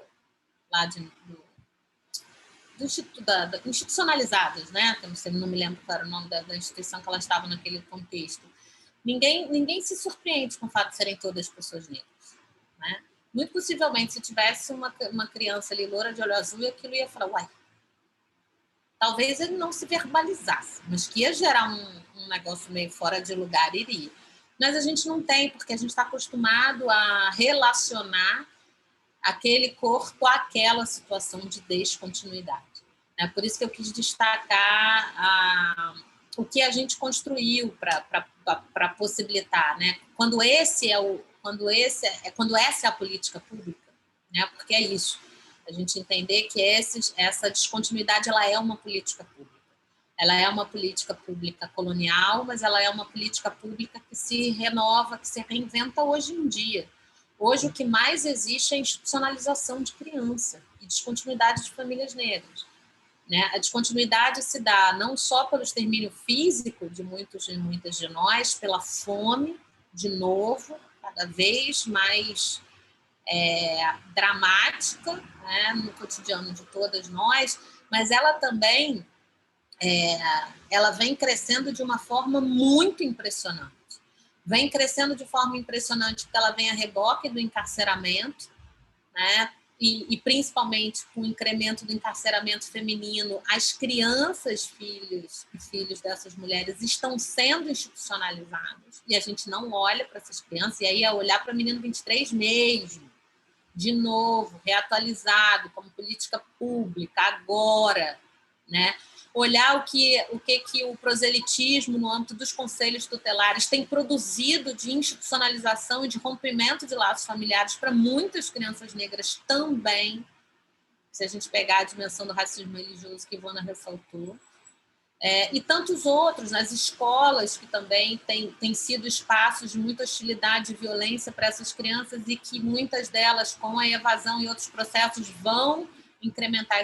Instituto institucionalizadas, né, eu não me lembro qual era o nome da instituição que elas estavam naquele contexto. Ninguém se surpreende com o fato de serem todas pessoas negras, né? Muito possivelmente, se tivesse uma criança ali loura de olho azul, aquilo ia falar, uai, talvez ele não se verbalizasse, mas que ia gerar um negócio meio fora de lugar, iria. Mas a gente não tem, porque a gente está acostumado a relacionar aquele corpo àquela situação de descontinuidade. É por isso que eu quis destacar o que a gente construiu para possibilitar, né? Quando essa é a política pública, né? Porque é isso. A gente entender que essa descontinuidade ela é uma política pública. Ela é uma política pública colonial, mas ela é uma política pública que se renova, que se reinventa hoje em dia. Hoje, o que mais existe é a institucionalização de criança e descontinuidade de famílias negras. Né? A descontinuidade se dá não só pelo extermínio físico de muitos e muitas de nós, pela fome, de novo, cada vez mais dramática, né, no cotidiano de todas nós, mas ela também ela vem crescendo de uma forma muito impressionante. Vem crescendo de forma impressionante porque ela vem a reboque do encarceramento, né? E principalmente com o incremento do encarceramento feminino, as crianças, filhos e filhos dessas mulheres estão sendo institucionalizados e a gente não olha para essas crianças, e aí é olhar para o menino 23 mesmo, de novo, reatualizado como política pública, agora, né? Olhar o que o proselitismo no âmbito dos conselhos tutelares tem produzido de institucionalização e de rompimento de laços familiares para muitas crianças negras também, se a gente pegar a dimensão do racismo religioso que Ivana ressaltou. E tantos outros, nas escolas, que também têm sido espaços de muita hostilidade e violência para essas crianças e que muitas delas, com a evasão e outros processos, vão incrementar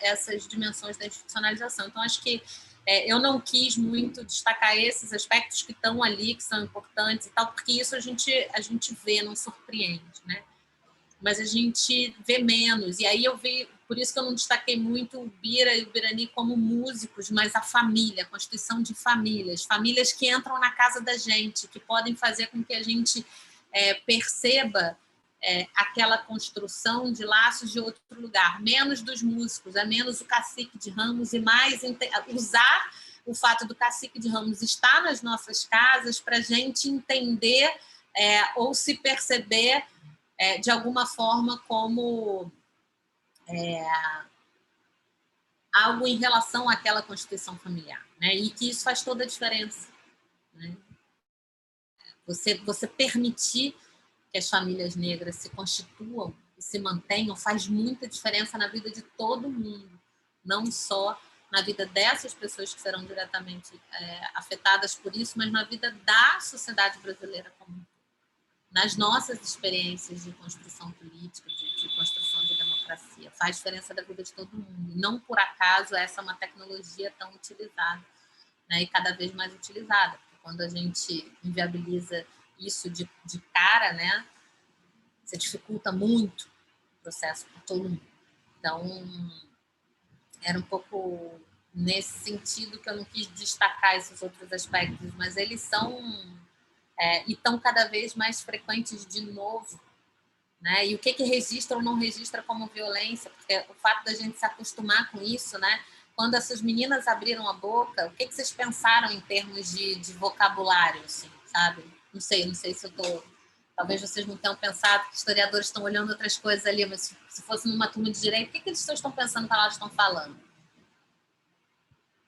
essas dimensões da institucionalização. Então, acho que eu não quis muito destacar esses aspectos que estão ali, que são importantes e tal, porque isso a gente vê, não surpreende, né? Mas a gente vê menos. E aí eu vi, por isso que eu não destaquei muito o Bira e o Birani como músicos, mas a família, a constituição de famílias que entram na casa da gente, que podem fazer com que a gente perceba aquela construção de laços de outro lugar, menos dos músicos, menos o cacique de Ramos e mais usar o fato do cacique de Ramos estar nas nossas casas para a gente entender ou se perceber de alguma forma como algo em relação àquela constituição familiar, né? E que isso faz toda a diferença, né? Você permitir que as famílias negras se constituam e se mantenham faz muita diferença na vida de todo mundo, não só na vida dessas pessoas que serão diretamente afetadas por isso, mas na vida da sociedade brasileira como um todo. Nas nossas experiências de construção política, de construção de democracia. Faz diferença da vida de todo mundo. Não por acaso essa é uma tecnologia tão utilizada, né? E cada vez mais utilizada. Porque quando a gente inviabiliza isso de cara, né? Você dificulta muito o processo para todo mundo. Então, era um pouco nesse sentido que eu não quis destacar esses outros aspectos, mas eles são e estão cada vez mais frequentes de novo, né? E o que registra ou não registra como violência, porque o fato da gente se acostumar com isso, né? Quando essas meninas abriram a boca, o que vocês pensaram em termos de vocabulário, assim, sabe? Não sei se eu estou... Talvez vocês não tenham pensado, que historiadores estão olhando outras coisas ali, mas se fosse numa turma de direito, o que eles estão pensando quando elas estão falando?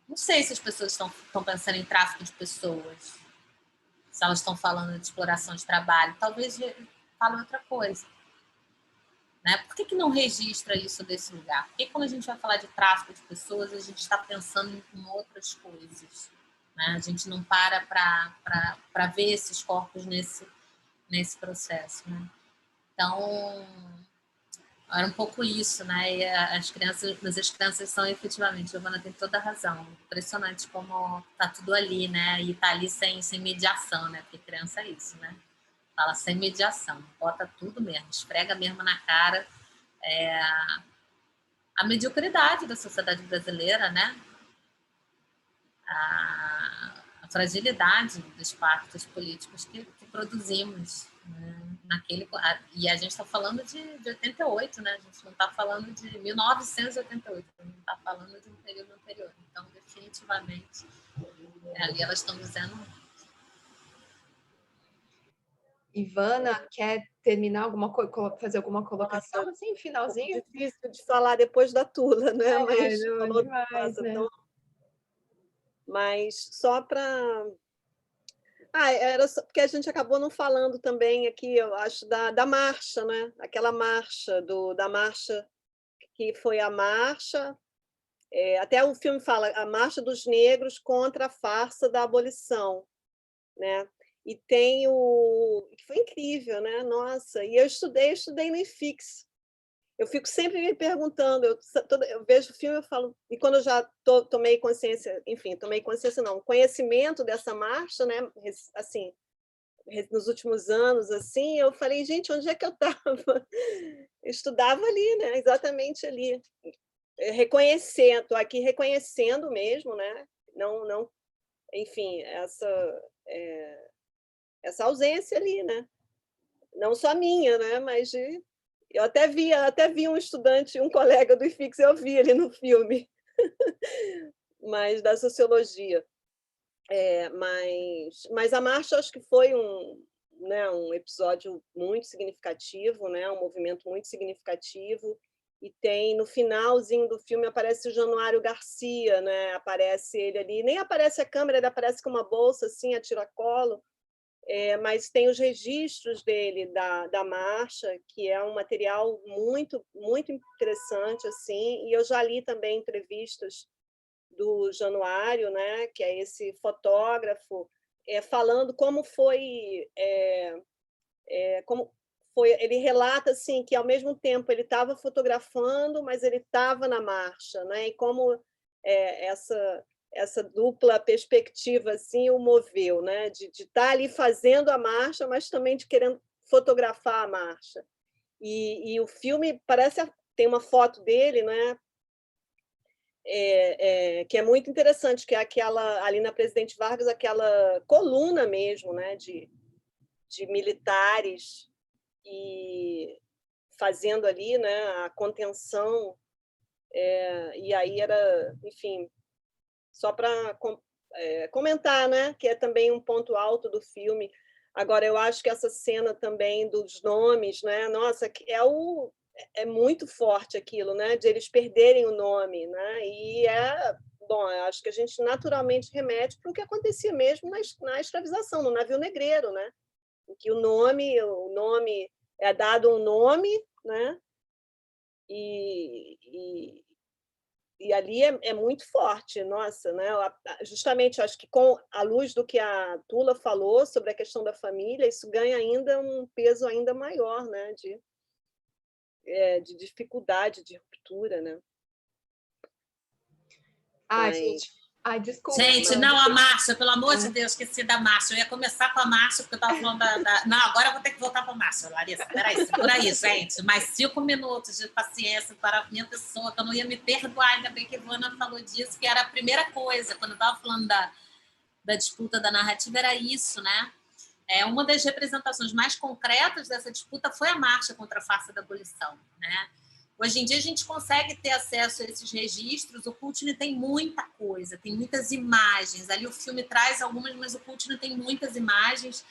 Não sei se as pessoas estão pensando em tráfico de pessoas, se elas estão falando de exploração de trabalho. Talvez falem outra coisa. Né? Por que não registra isso desse lugar? Por que quando a gente vai falar de tráfico de pessoas, a gente está pensando em outras coisas? Né? A gente não para ver esses corpos nesse processo. Né? Então, era um pouco isso, né? E as crianças são efetivamente, Giovana tem toda a razão. Impressionante como tá tudo ali, né? E tá ali sem mediação, né? Porque criança é isso, né? Fala sem mediação, bota tudo mesmo, esfrega mesmo na cara a mediocridade da sociedade brasileira, né? A fragilidade dos pactos políticos que produzimos, né? E a gente está falando de 88, né? A gente não está falando de 1988, a gente está falando de um período anterior. Então, definitivamente, ali elas estão dizendo... Ivana, quer terminar alguma coisa, fazer alguma colocação? Nossa, assim, finalzinho? É difícil de falar depois da Tula, né? Mas não, falou demais, né? então... Mas só para... era só porque a gente acabou não falando também aqui, eu acho, da marcha, né? Aquela marcha, da marcha que foi a marcha... até o filme fala a marcha dos negros contra a farsa da abolição, né? E tem que foi incrível, né? Nossa, e eu estudei no IFIX. Eu fico sempre me perguntando, eu vejo o filme e falo, e quando eu já tomei consciência, enfim, tomei consciência não, conhecimento dessa marcha, né? Assim, nos últimos anos, assim, eu falei, gente, onde é que eu estava? Eu estudava ali, né? Exatamente ali. Reconhecendo, estou aqui reconhecendo mesmo, né? Não, enfim, essa ausência ali, né? Não só minha, né? Mas eu até vi um estudante, um colega do IFIX, eu vi ali no filme, mas da sociologia. Mas a marcha acho que foi um episódio muito significativo, né? Um movimento muito significativo. E tem, no finalzinho do filme, aparece o Januário Garcia, né? Aparece ele ali, nem aparece a câmera, ele aparece com uma bolsa, assim, a tiracolo, mas tem os registros dele da marcha, que é um material muito, muito interessante, assim, e eu já li também entrevistas do Januário, né? Que é esse fotógrafo, falando como foi... ele relata assim que ao mesmo tempo ele estava fotografando, mas ele estava na marcha, né? E como essa dupla perspectiva assim o moveu, né? De estar ali fazendo a marcha, mas também de querendo fotografar a marcha. E o filme tem uma foto dele, né? Que é muito interessante, que é aquela ali na Presidente Vargas, aquela coluna mesmo, né? De militares e fazendo ali, né, a contenção, e aí era, enfim, só para comentar, né, que é também um ponto alto do filme. Agora, eu acho que essa cena também dos nomes, né, nossa, é muito forte aquilo, né? De eles perderem o nome, né? E bom, eu acho que a gente naturalmente remete para o que acontecia mesmo na escravização, no navio negreiro, né? Em que o nome é dado um nome, né? E ali é muito forte, nossa, né? Justamente, acho que com a luz do que a Tula falou sobre a questão da família, isso ganha ainda um peso ainda maior, né? De dificuldade, de ruptura, né? Ai, Mas, gente. Ai, desculpa. Gente, não, a Márcia, pelo amor de Deus, esqueci da Márcia. Eu ia começar com a Márcia, porque eu estava falando Não, agora eu vou ter que voltar para a Márcia, Larissa. Peraí, segura aí, gente. Mais 5 minutos de paciência para a minha pessoa, que eu não ia me perdoar. Ainda bem que a Ivana falou disso, que era a primeira coisa, quando eu estava falando da disputa da narrativa, era isso, né? Uma das representações mais concretas dessa disputa foi a marcha contra a farsa da abolição, né? Hoje em dia a gente consegue ter acesso a esses registros. O Putney tem muita coisa, tem muitas imagens. Ali o filme traz algumas, mas o Putney tem muitas imagens.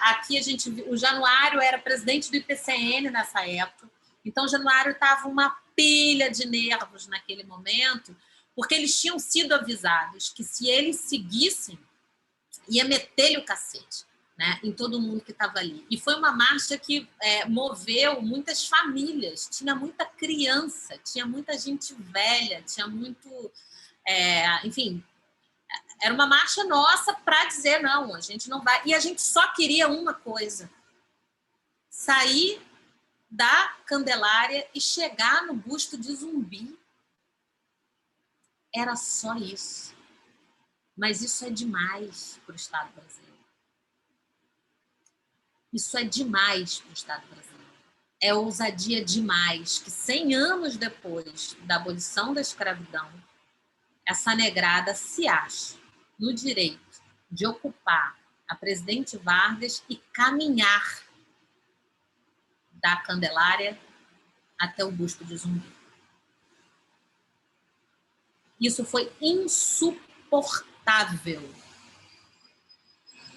Aqui a gente viu, o Januário era presidente do IPCN nessa época, então o Januário estava uma pilha de nervos naquele momento, porque eles tinham sido avisados que se eles seguissem, ia meter-lhe o cacete, né, em todo mundo que estava ali. E foi uma marcha que moveu muitas famílias, tinha muita criança, tinha muita gente velha, tinha muito... enfim, era uma marcha nossa para dizer, não, a gente não vai... E a gente só queria uma coisa, sair da Candelária e chegar no busto de Zumbi. Era só isso. Mas isso é demais para o Estado brasileiro. Isso é demais para o Estado brasileiro. É ousadia demais que 100 anos depois da abolição da escravidão, essa negrada se acha no direito de ocupar a Presidente Vargas e caminhar da Candelária até o busto de Zumbi. Isso foi insuportável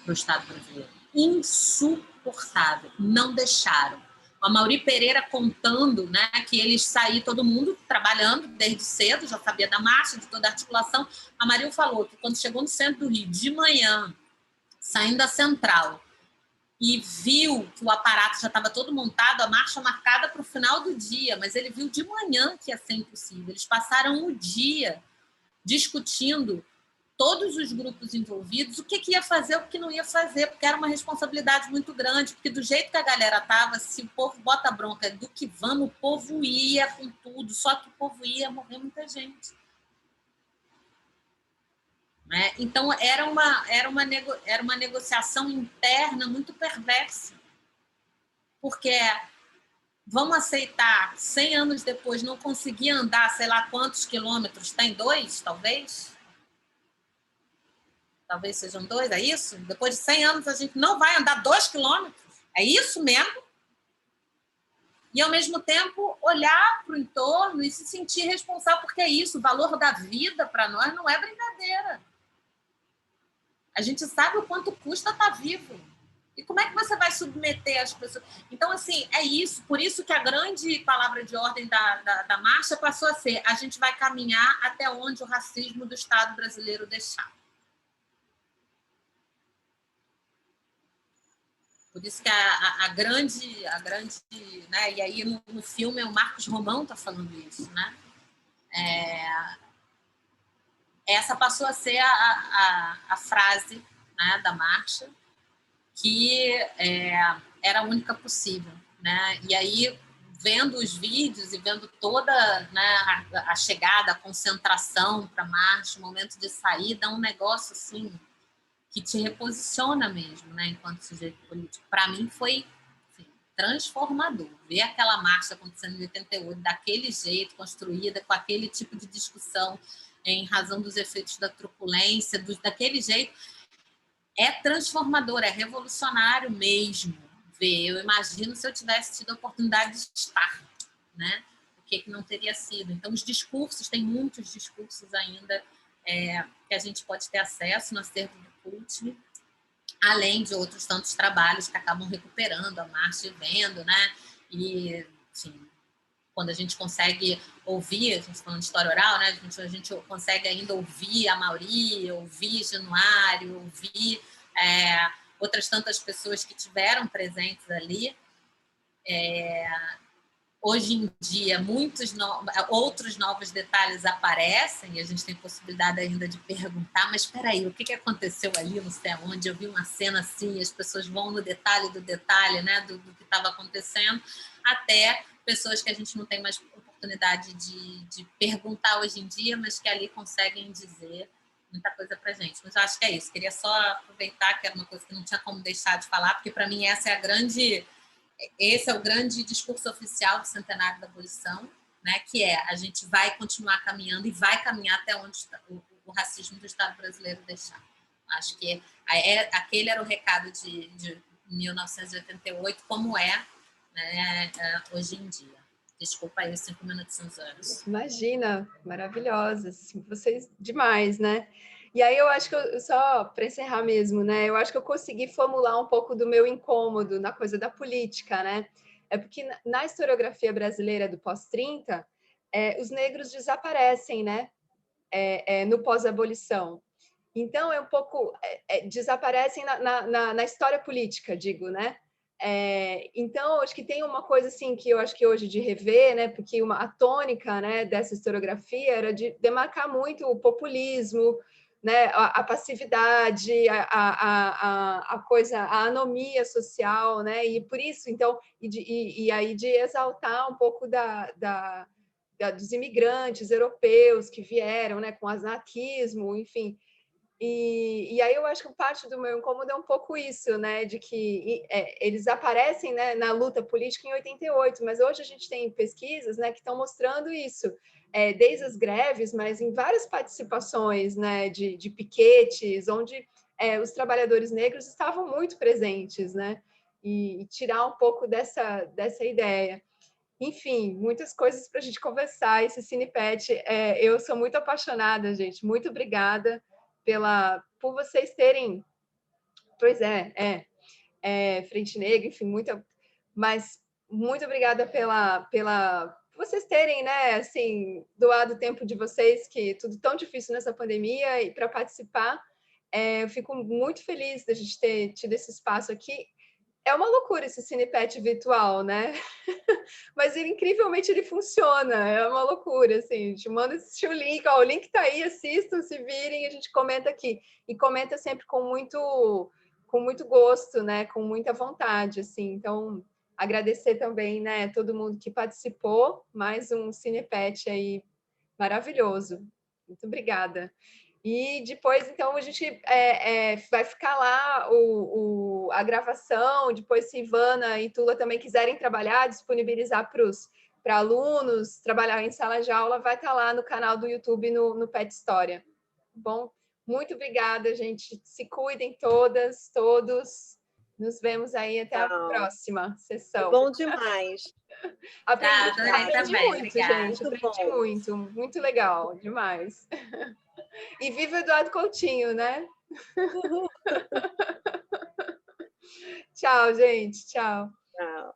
para o Estado brasileiro. Insuportável. Não deixaram. O Amaury Pereira contando, né, que eles saíram, todo mundo trabalhando desde cedo, já sabia da marcha, de toda a articulação. A Maria falou que quando chegou no centro do Rio, de manhã, saindo da central, e viu que o aparato já estava todo montado, a marcha marcada para o final do dia, mas ele viu de manhã que ia ser impossível. Eles passaram o dia discutindo, todos os grupos envolvidos, o que ia fazer, o que não ia fazer, porque era uma responsabilidade muito grande, porque do jeito que a galera estava, se o povo bota bronca do que vamos, o povo ia com tudo, só que o povo ia morrer muita gente. Né? Então, era uma negociação interna muito perversa, porque vamos aceitar, 100 anos depois, não conseguir andar, sei lá quantos quilômetros, tem 2, talvez sejam 2, é isso? Depois de 100 anos a gente não vai andar 2 quilômetros, é isso mesmo? E, ao mesmo tempo, olhar para o entorno e se sentir responsável, porque é isso, o valor da vida para nós não é brincadeira. A gente sabe o quanto custa estar vivo. E como é que você vai submeter as pessoas? Então, assim, é isso. Por isso que a grande palavra de ordem da marcha passou a ser: a gente vai caminhar até onde o racismo do Estado brasileiro deixar. Por isso que a grande, né? E aí no filme o Marcos Romão está falando isso, né? Essa passou a ser a frase, né, da marcha, que era a única possível, né? E aí, vendo os vídeos e vendo toda, né, a chegada, a concentração para a marcha, o momento de saída, é um negócio assim que te reposiciona mesmo, né, enquanto sujeito político. Para mim foi, assim, transformador. Ver aquela marcha acontecendo em 88, daquele jeito, construída, com aquele tipo de discussão, em razão dos efeitos da truculência, daquele jeito, é transformador, é revolucionário mesmo ver. Eu imagino se eu tivesse tido a oportunidade de estar, né? O que não teria sido. Então, os discursos, tem muitos discursos ainda que a gente pode ter acesso no acervo do Putney, além de outros tantos trabalhos que acabam recuperando a marcha e vendo, né? E, enfim, quando a gente consegue ouvir, a gente falando de história oral, né? A gente consegue ainda ouvir a Mauri, ouvir Januário, ouvir outras tantas pessoas que tiveram presentes ali. Hoje em dia, outros novos detalhes aparecem e a gente tem possibilidade ainda de perguntar, mas espera aí, o que aconteceu ali, não sei aonde, eu vi uma cena assim, as pessoas vão no detalhe do detalhe, né, do que estava acontecendo, até pessoas que a gente não tem mais oportunidade de perguntar hoje em dia, mas que ali conseguem dizer muita coisa pra gente. Mas eu acho que é isso, queria só aproveitar que era uma coisa que não tinha como deixar de falar, porque para mim esse é o grande discurso oficial do centenário da abolição, né? Que a gente vai continuar caminhando e vai caminhar até onde o racismo do Estado brasileiro deixar. Acho que aquele era o recado de 1988, como né, hoje em dia. Desculpa aí, 5 minutos são anos. Imagina, maravilhosas, vocês demais, né? E aí eu acho que só para encerrar mesmo, né? Eu acho que eu consegui formular um pouco do meu incômodo na coisa da política, né? É porque na historiografia brasileira do pós-30, os negros desaparecem, né? No pós-abolição. Então é um pouco desaparecem na história política, digo, né? Então, acho que tem uma coisa assim que eu acho que hoje de rever, né? Porque a tônica, né, dessa historiografia era de demarcar muito o populismo, né, a passividade, a coisa, a anomia social, né? E por isso, então, e aí de exaltar um pouco dos imigrantes europeus que vieram, né, com anarquismo, enfim. E aí eu acho que parte do meu incômodo é um pouco isso, né, de que eles aparecem, né, na luta política em 88, mas hoje a gente tem pesquisas, né, que estão mostrando isso, desde as greves, mas em várias participações, né, de piquetes, onde os trabalhadores negros estavam muito presentes, né, e tirar um pouco dessa ideia. Enfim, muitas coisas para a gente conversar. Esse Cinepet, eu sou muito apaixonada, gente. Muito obrigada por vocês terem... Pois Frente Negra, enfim, mas muito obrigada por vocês terem, né, assim, doado o tempo de vocês, que tudo tão difícil nessa pandemia, e para participar. Eu fico muito feliz da gente ter tido esse espaço aqui. É uma loucura esse Cinepet virtual, né? Mas incrivelmente ele funciona, é uma loucura, assim, a gente manda assistir o link, o link tá aí, assistam, se virem, a gente comenta aqui, e comenta sempre com muito gosto, né, com muita vontade, assim, então agradecer também, né, todo mundo que participou, mais um Cinepet aí maravilhoso, muito obrigada. E depois, então, a gente vai ficar lá a gravação, depois se Ivana e Tula também quiserem trabalhar, disponibilizar para alunos, trabalhar em sala de aula, vai estar lá no canal do YouTube, no Pet História. Bom, muito obrigada, gente. Se cuidem todas, todos. Nos vemos aí até a próxima sessão. Bom demais. Aprendi muito, obrigada. gente. Aprendi muito. Muito legal, demais. E viva Eduardo Coutinho, né? Tchau, gente. Tchau. Tchau.